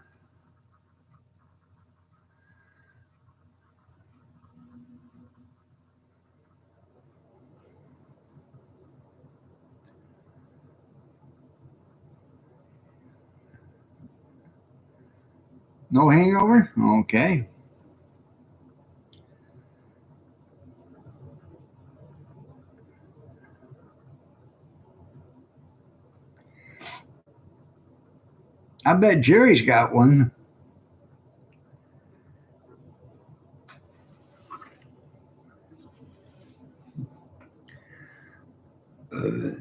A: No hangover? Okay. I bet Jerry's got one. Uh,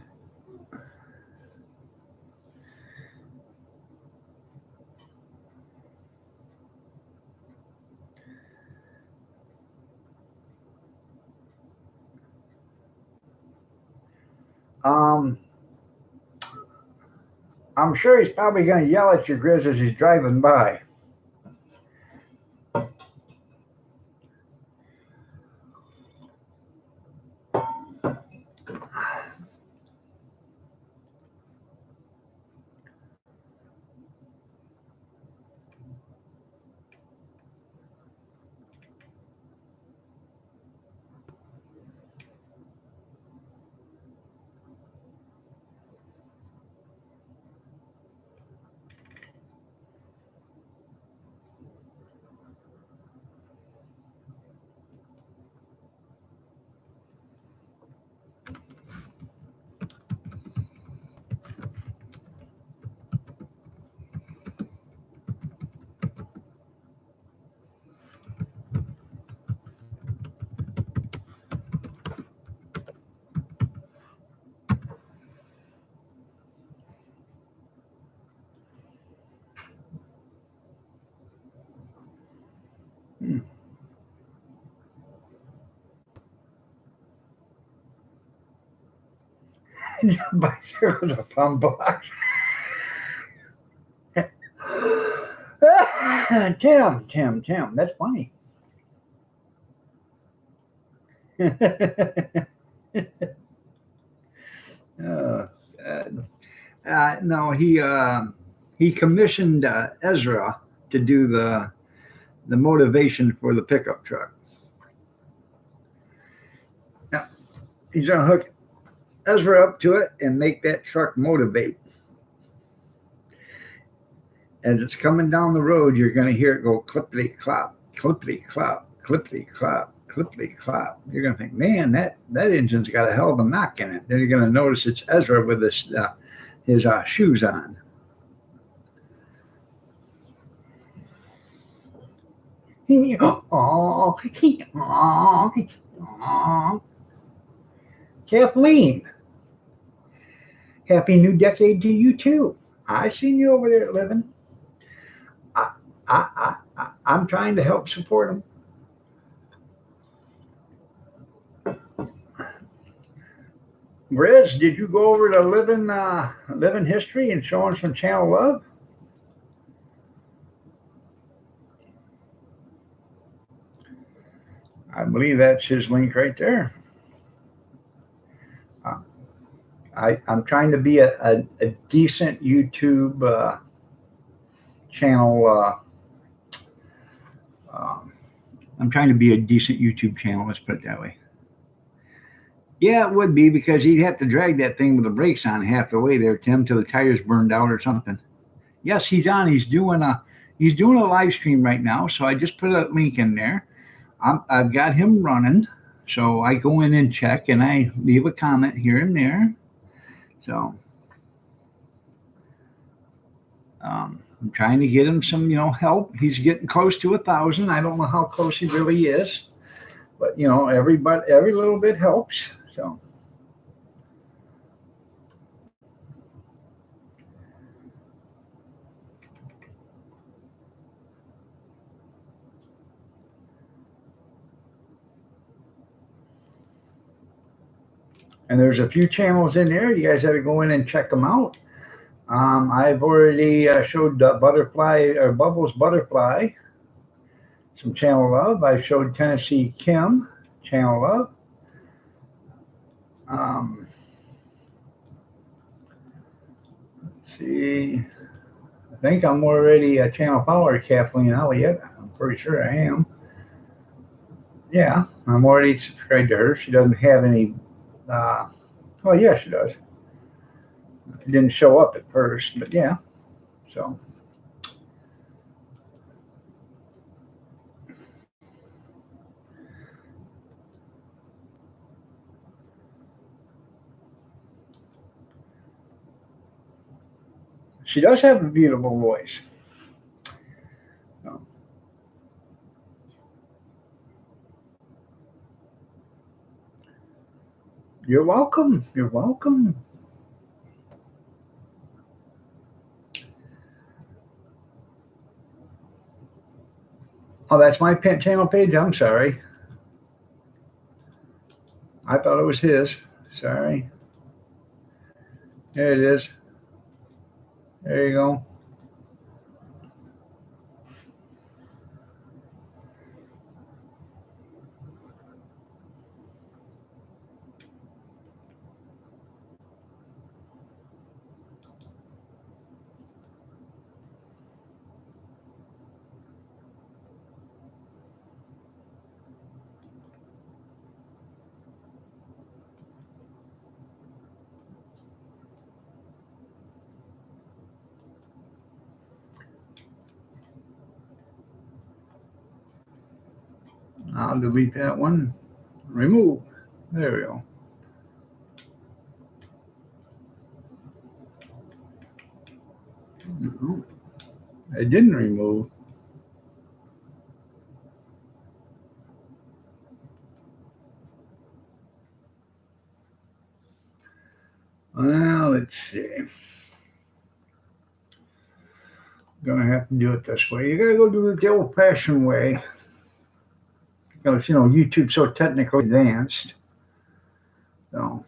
A: um, I'm sure he's probably going to yell at you, Grizz, as he's driving by. Bicycles a pump box. Tim, that's funny. uh, no, he commissioned Ezra to do the motivation for the pickup truck. Now, he's gonna hook Ezra up to it and make that truck motivate. As it's coming down the road, you're going to hear it go clippity clop, clippity clop, clippity clop, clippity clop. You're going to think, man, that engine's got a hell of a knock in it. Then you're going to notice it's Ezra with his shoes on. Kathleen, happy new decade to you too. I seen you over there living. I'm trying to help support them. Riz, did you go over to living history and showing some channel love? I believe that's his link right there. I'm trying to be a decent YouTube channel. I'm trying to be a decent YouTube channel. Let's put it that way. Yeah, it would be because he'd have to drag that thing with the brakes on half the way there, Tim, till the tires burned out or something. Yes, he's on. He's doing a live stream right now. So I just put a link in there. I've got him running. So I go in and check, and I leave a comment here and there. So I'm trying to get him some, help. He's getting close to 1,000. I don't know how close he really is, but every little bit helps. So. And there's a few channels in there. You guys have to go in and check them out. I've already showed Butterfly or Bubbles Butterfly some channel love. I showed Tennessee Kim channel love. Let's see. I think I'm already a channel follower, Kathleen Elliott. I'm pretty sure I am. Yeah, I'm already subscribed to her. She doesn't have any. Oh, yeah, she does. It didn't show up at first, but yeah. So. She does have a beautiful voice. So. You're welcome. You're welcome. Oh, that's my channel page. I'm sorry. I thought it was his. Sorry. There it is. There you go. I'll delete that one. Remove. There we go. No, it didn't remove. Well, let's see. Gonna have to do it this way. You gotta go do it the old-fashioned way. Because YouTube's so technically advanced. So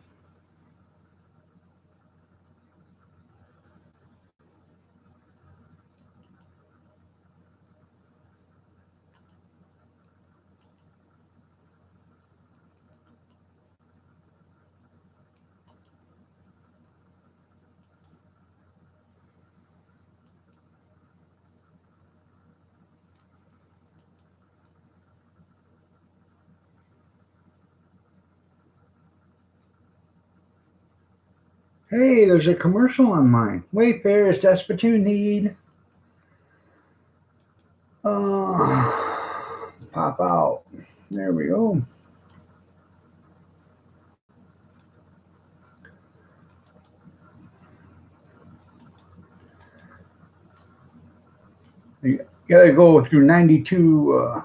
A: Hey, there's a commercial on mine. Wayfair is desperate to need. Pop out. There we go. You gotta go through 92.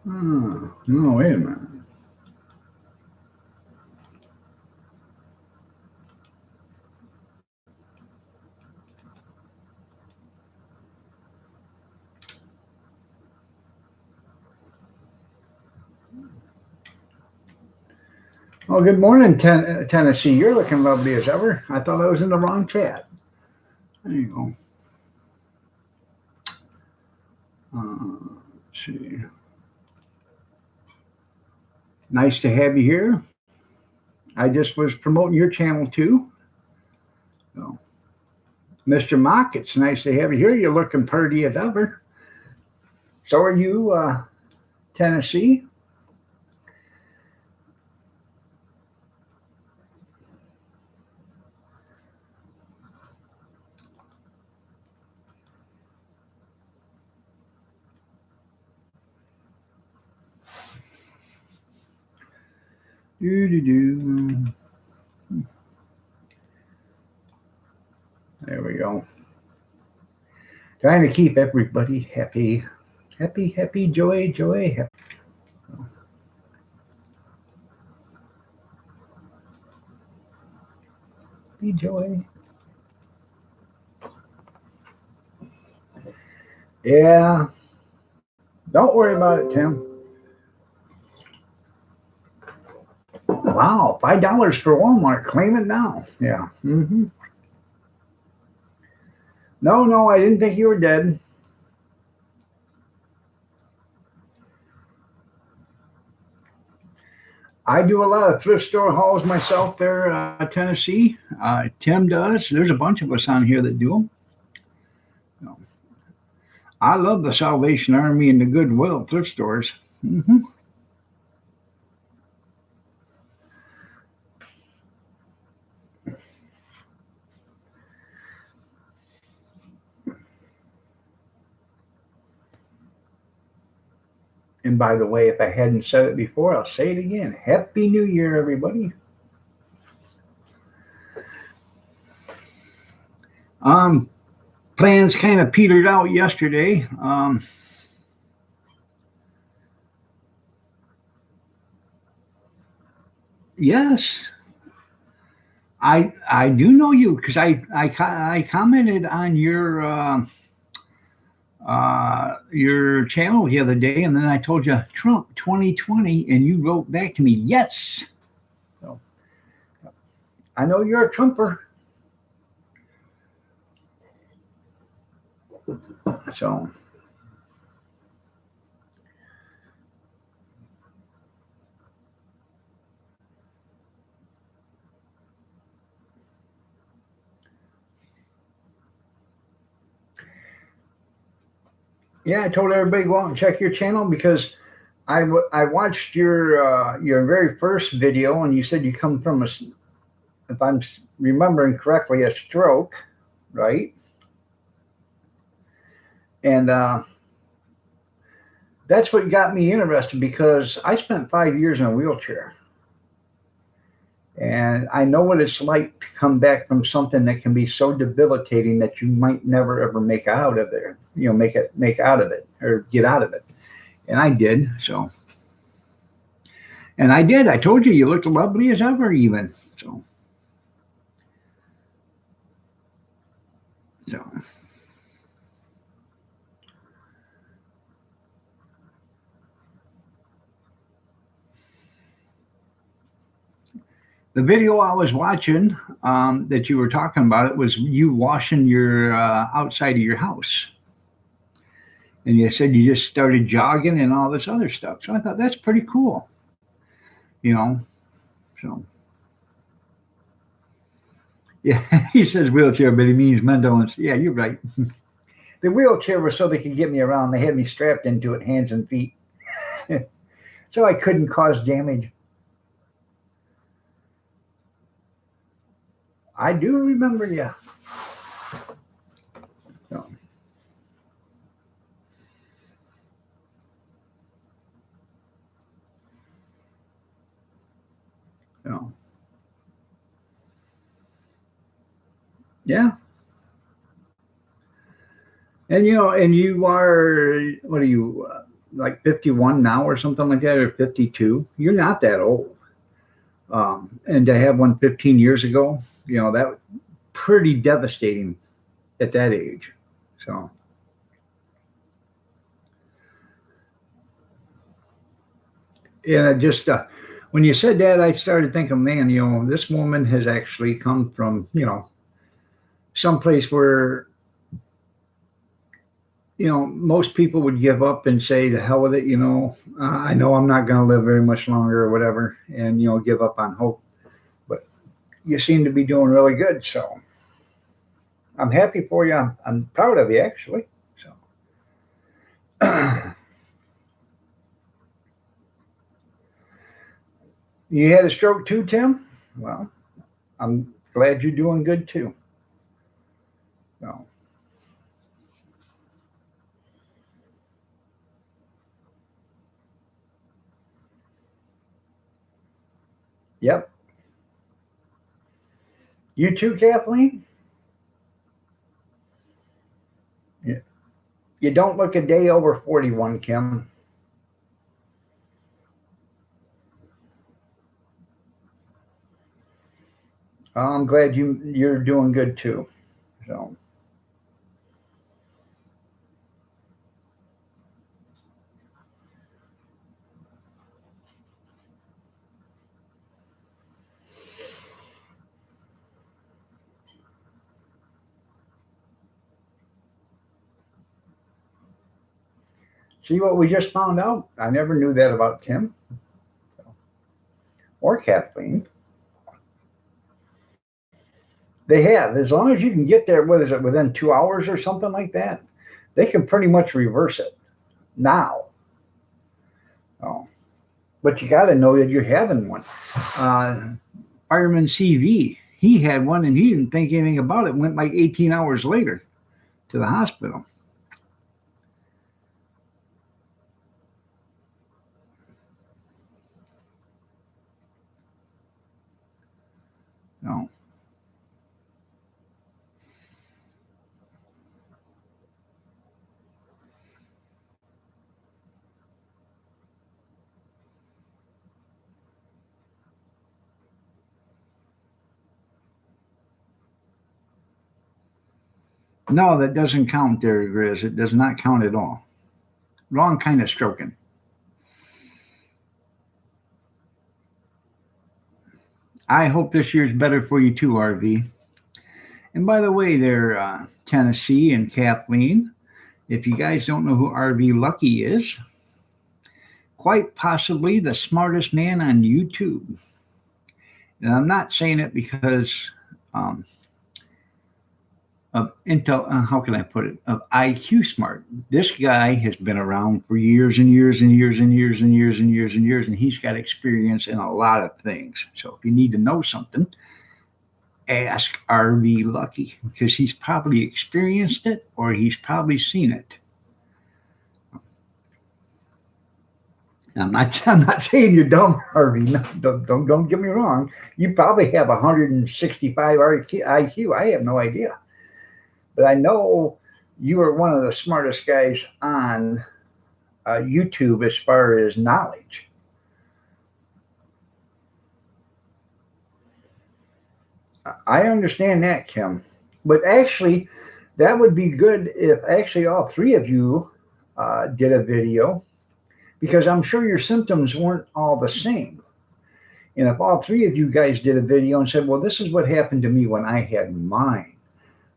A: No, wait a minute. Oh, good morning, Tennessee. You're looking lovely as ever. I thought I was in the wrong chat. There you go. Let's see. Nice to have you here. I just was promoting your channel too. So, Mr. Mock, it's nice to have you here. You're looking pretty as ever. So are you, Tennessee? Do. There we go. Trying to keep everybody happy. Happy, joy, happy. Happy, joy. Yeah. Don't worry about it, Tim. Wow, $5 for Walmart. Claim it now. Yeah. No, I didn't think you were dead. I do a lot of thrift store hauls myself there, Tennessee. Tim does. There's a bunch of us on here that do them. So, I love the Salvation Army and the Goodwill thrift stores. And by the way, if I hadn't said it before, I'll say it again. Happy New Year, everybody. Plans kind of petered out yesterday. Yes, I do know you because I commented on your channel the other day, and then I told you Trump 2020, and you wrote back to me, yes. So I know you're a Trumper. So yeah, I told everybody go out and check your channel because I watched your very first video, and you said you come from if I'm remembering correctly, a stroke, right? And that's what got me interested because I spent 5 years in a wheelchair. And I know what it's like to come back from something that can be so debilitating that you might never ever make out of there, make out of it or get out of it. And I did. So, and I did. I told you looked lovely as ever, even. So the video I was watching that you were talking about, it was you washing your outside of your house. And you said you just started jogging and all this other stuff. So I thought that's pretty cool, you know. So yeah, he says wheelchair, but he means mental. Yeah, you're right. The wheelchair was so they could get me around. They had me strapped into it, hands and feet, so I couldn't cause damage. I do remember you. So, so, yeah. And and you are, what are you, like 51 now or something like that, or 52? You're not that old. And to have one 15 years ago, that was pretty devastating at that age. So, yeah, just when you said that, I started thinking, man, this woman has actually come from, someplace where, most people would give up and say, the hell with it, I know I'm not going to live very much longer or whatever, and, give up on hope. But you seem to be doing really good. So I'm happy for you. I'm proud of you, actually. So you had a stroke too, Tim? Well, I'm glad you're doing good too. So, yep. You too, Kathleen? Yeah. You don't look a day over 41, Kim. I'm glad you're doing good too. So, see what we just found out? I never knew that about Tim or Kathleen. They have, as long as you can get there, what is it, within 2 hours or something like that, they can pretty much reverse it now. Oh, but you got to know that you're having one. Uh, Fireman CV, he had one and he didn't think anything about it. Went like 18 hours later to the hospital. No, no, that doesn't count there, Grizz. It does not count at all. Wrong kind of stroking. I hope this year's better for you too, RV. And by the way, there, Tennessee and Kathleen, if you guys don't know who RV Lucky is, quite possibly the smartest man on YouTube. And I'm not saying it because um, of intel. How can I put it? Of IQ smart. This guy has been around for years and years and years and years and years and years and years, and he's got experience in a lot of things. So if you need to know something, ask RV Lucky because he's probably experienced it or he's probably seen it. I'm not saying you're dumb, Harvey. No, don't get me wrong. You probably have 165 IQ. I have no idea, but I know you are one of the smartest guys on YouTube as far as knowledge. I understand that, Kim, but actually, that would be good if actually all three of you did a video because I'm sure your symptoms weren't all the same. And if all three of you guys did a video and said, well, this is what happened to me when I had mine,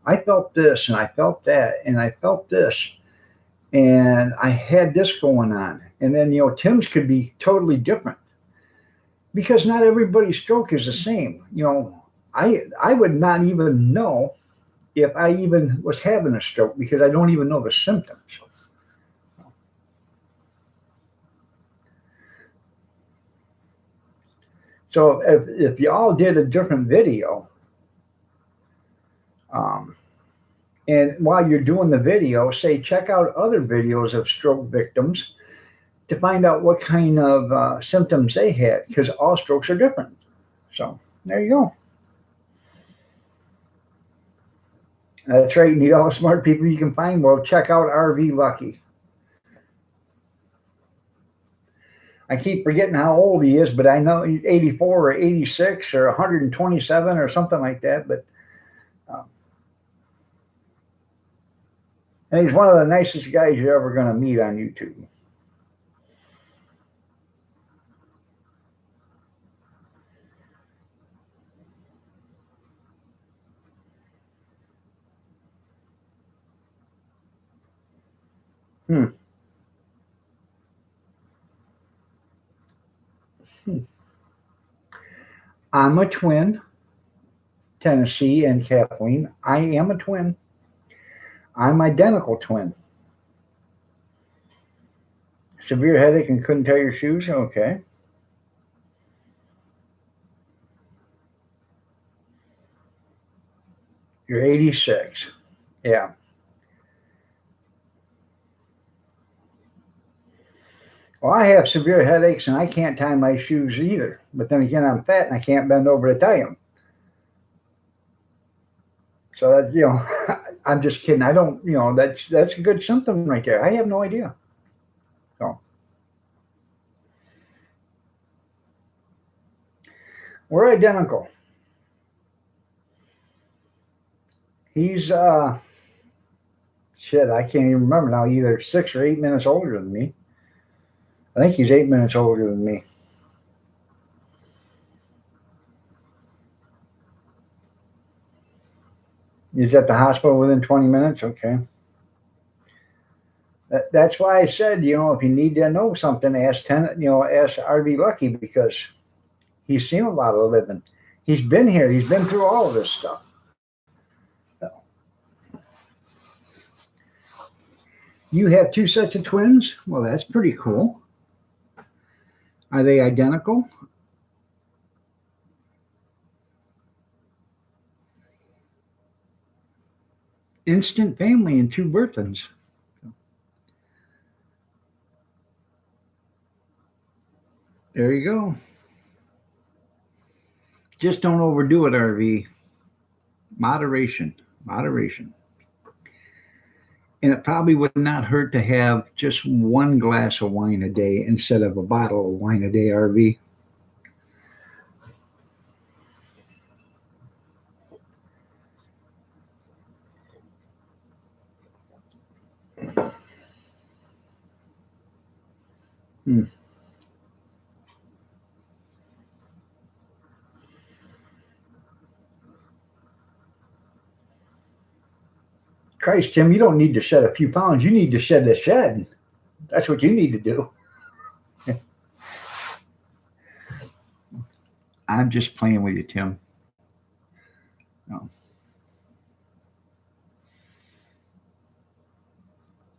A: I felt this and I felt that and I felt this and I had this going on. And then, Tim's could be totally different because not everybody's stroke is the same. I would not even know if I even was having a stroke because I don't even know the symptoms. So if y'all did a different video, Um, and while you're doing the video, say check out other videos of stroke victims to find out what kind of symptoms they had, because all strokes are different. So there you go. That's right. You need all the smart people you can find. Well, check out RV Lucky. I keep forgetting how old he is, but I know he's 84 or 86 or 127 or something like that. But and he's one of the nicest guys you're ever going to meet on YouTube. Hmm. I'm a twin, Tennessee and Kathleen. I am a twin. I'm identical twin. Severe headache and couldn't tie your shoes? Okay. You're 86. Yeah. Well, I have severe headaches and I can't tie my shoes either. But then again, I'm fat and I can't bend over to tie them. So that I'm just kidding. I don't, that's a good symptom right there. I have no idea. So we're identical. He's shit, I can't even remember now, either 6 or 8 minutes older than me. I think he's 8 minutes older than me. He's at the hospital within 20 minutes. Okay. That's why I said, if you need to know something, ask RV Lucky, because he's seen a lot of living. He's been here. He's been through all of this stuff. You have two sets of twins? Well, that's pretty cool. Are they identical? Instant family and two birthdays. There you go. Just don't overdo it, RV. Moderation. Moderation. And it probably would not hurt to have just one glass of wine a day instead of a bottle of wine a day, RV. Hmm. Christ, Tim, you don't need to shed a few pounds. You need to shed the shed. That's what you need to do. I'm just playing with you, Tim. No.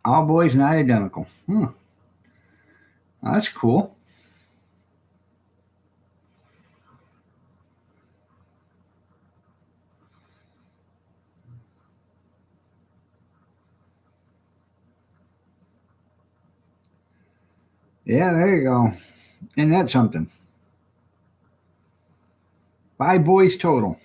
A: All boys not identical. That's cool. Yeah, there you go. And that's something. 5 boys total.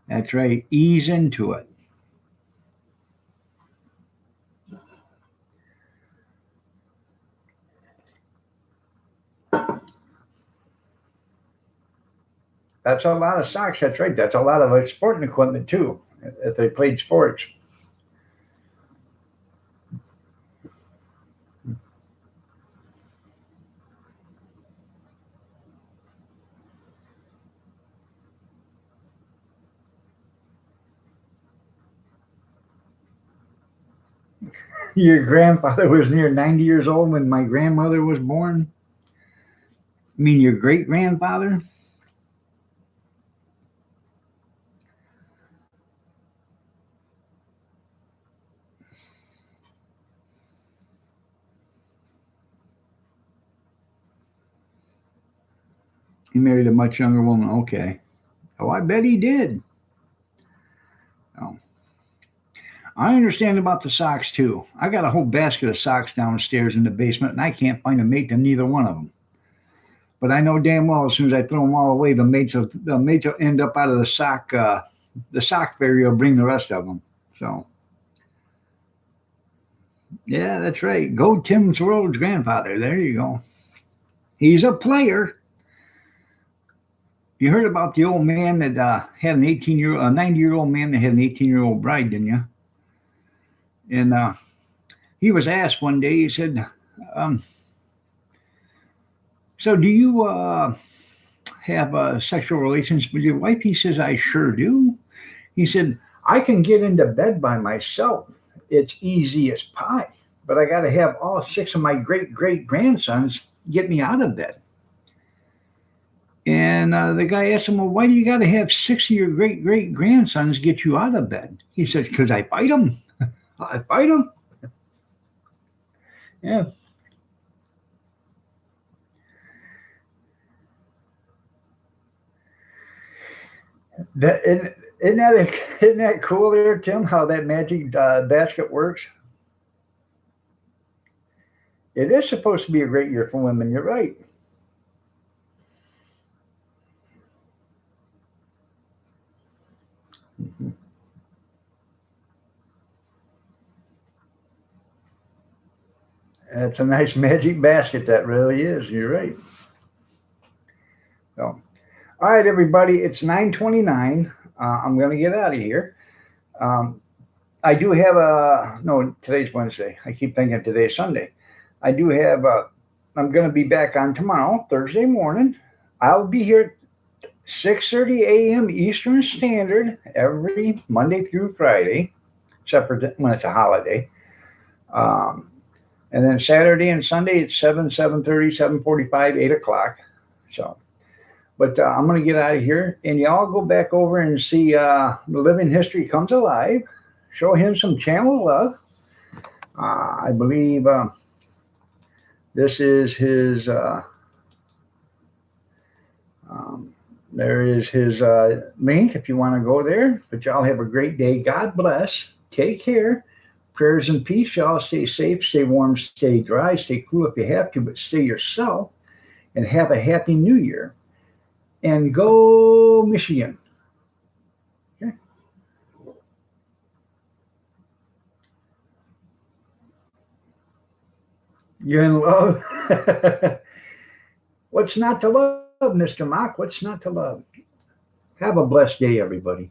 A: That's right. Ease into it. That's a lot of socks. That's right. That's a lot of sporting equipment too, if they played sports. Your grandfather was near 90 years old when my grandmother was born? I mean, your great grandfather? He married a much younger woman. Okay. Oh, I bet he did. Oh. I understand about the socks too. I got a whole basket of socks downstairs in the basement, and I can't find a mate to neither one of them. But I know damn well as soon as I throw them all away, the mates will end up out of the sock fairy will bring the rest of them. So yeah, that's right. Go Tim World's grandfather. There you go. He's a player. You heard about the old man that had an 90-year-old man that had an 18-year-old bride, didn't you? And he was asked one day. He said, um, "So do you have sexual relations with your wife?" He says, "I sure do." He said, "I can get into bed by myself. It's easy as pie. But I got to have all six of my great great grandsons get me out of bed." And the guy asked him, "Well, why do you got to have six of your great great grandsons get you out of bed?" He said, "Because I fight them. I fight them." Yeah. That, isn't that cool there, Tim, how that magic basket works? It is supposed to be a great year for women. You're right. Mhm. That's a nice magic basket. That really is. You're right. So, all right, everybody. It's 9:29. I'm going to get out of here. Um, I do have a no. Today's Wednesday. I keep thinking today's Sunday. I do have. I'm going to be back on tomorrow, Thursday morning. I'll be here 6:30 a.m. Eastern Standard every Monday through Friday, except for when it's a holiday. Um, and then Saturday and Sunday it's 7:30, 7:45, 8 o'clock. So, but I'm gonna get out of here, and y'all go back over and see the Living History Comes Alive. Show him some channel love. I believe this is his. Um, there is his link if you want to go there. But y'all have a great day. God bless. Take care. Prayers and peace. Y'all stay safe, stay warm, stay dry, stay cool if you have to, but stay yourself and have a happy new year. And go Michigan. Okay. You're in love. What's not to love, Mr. Mock? What's not to love? Have a blessed day, everybody.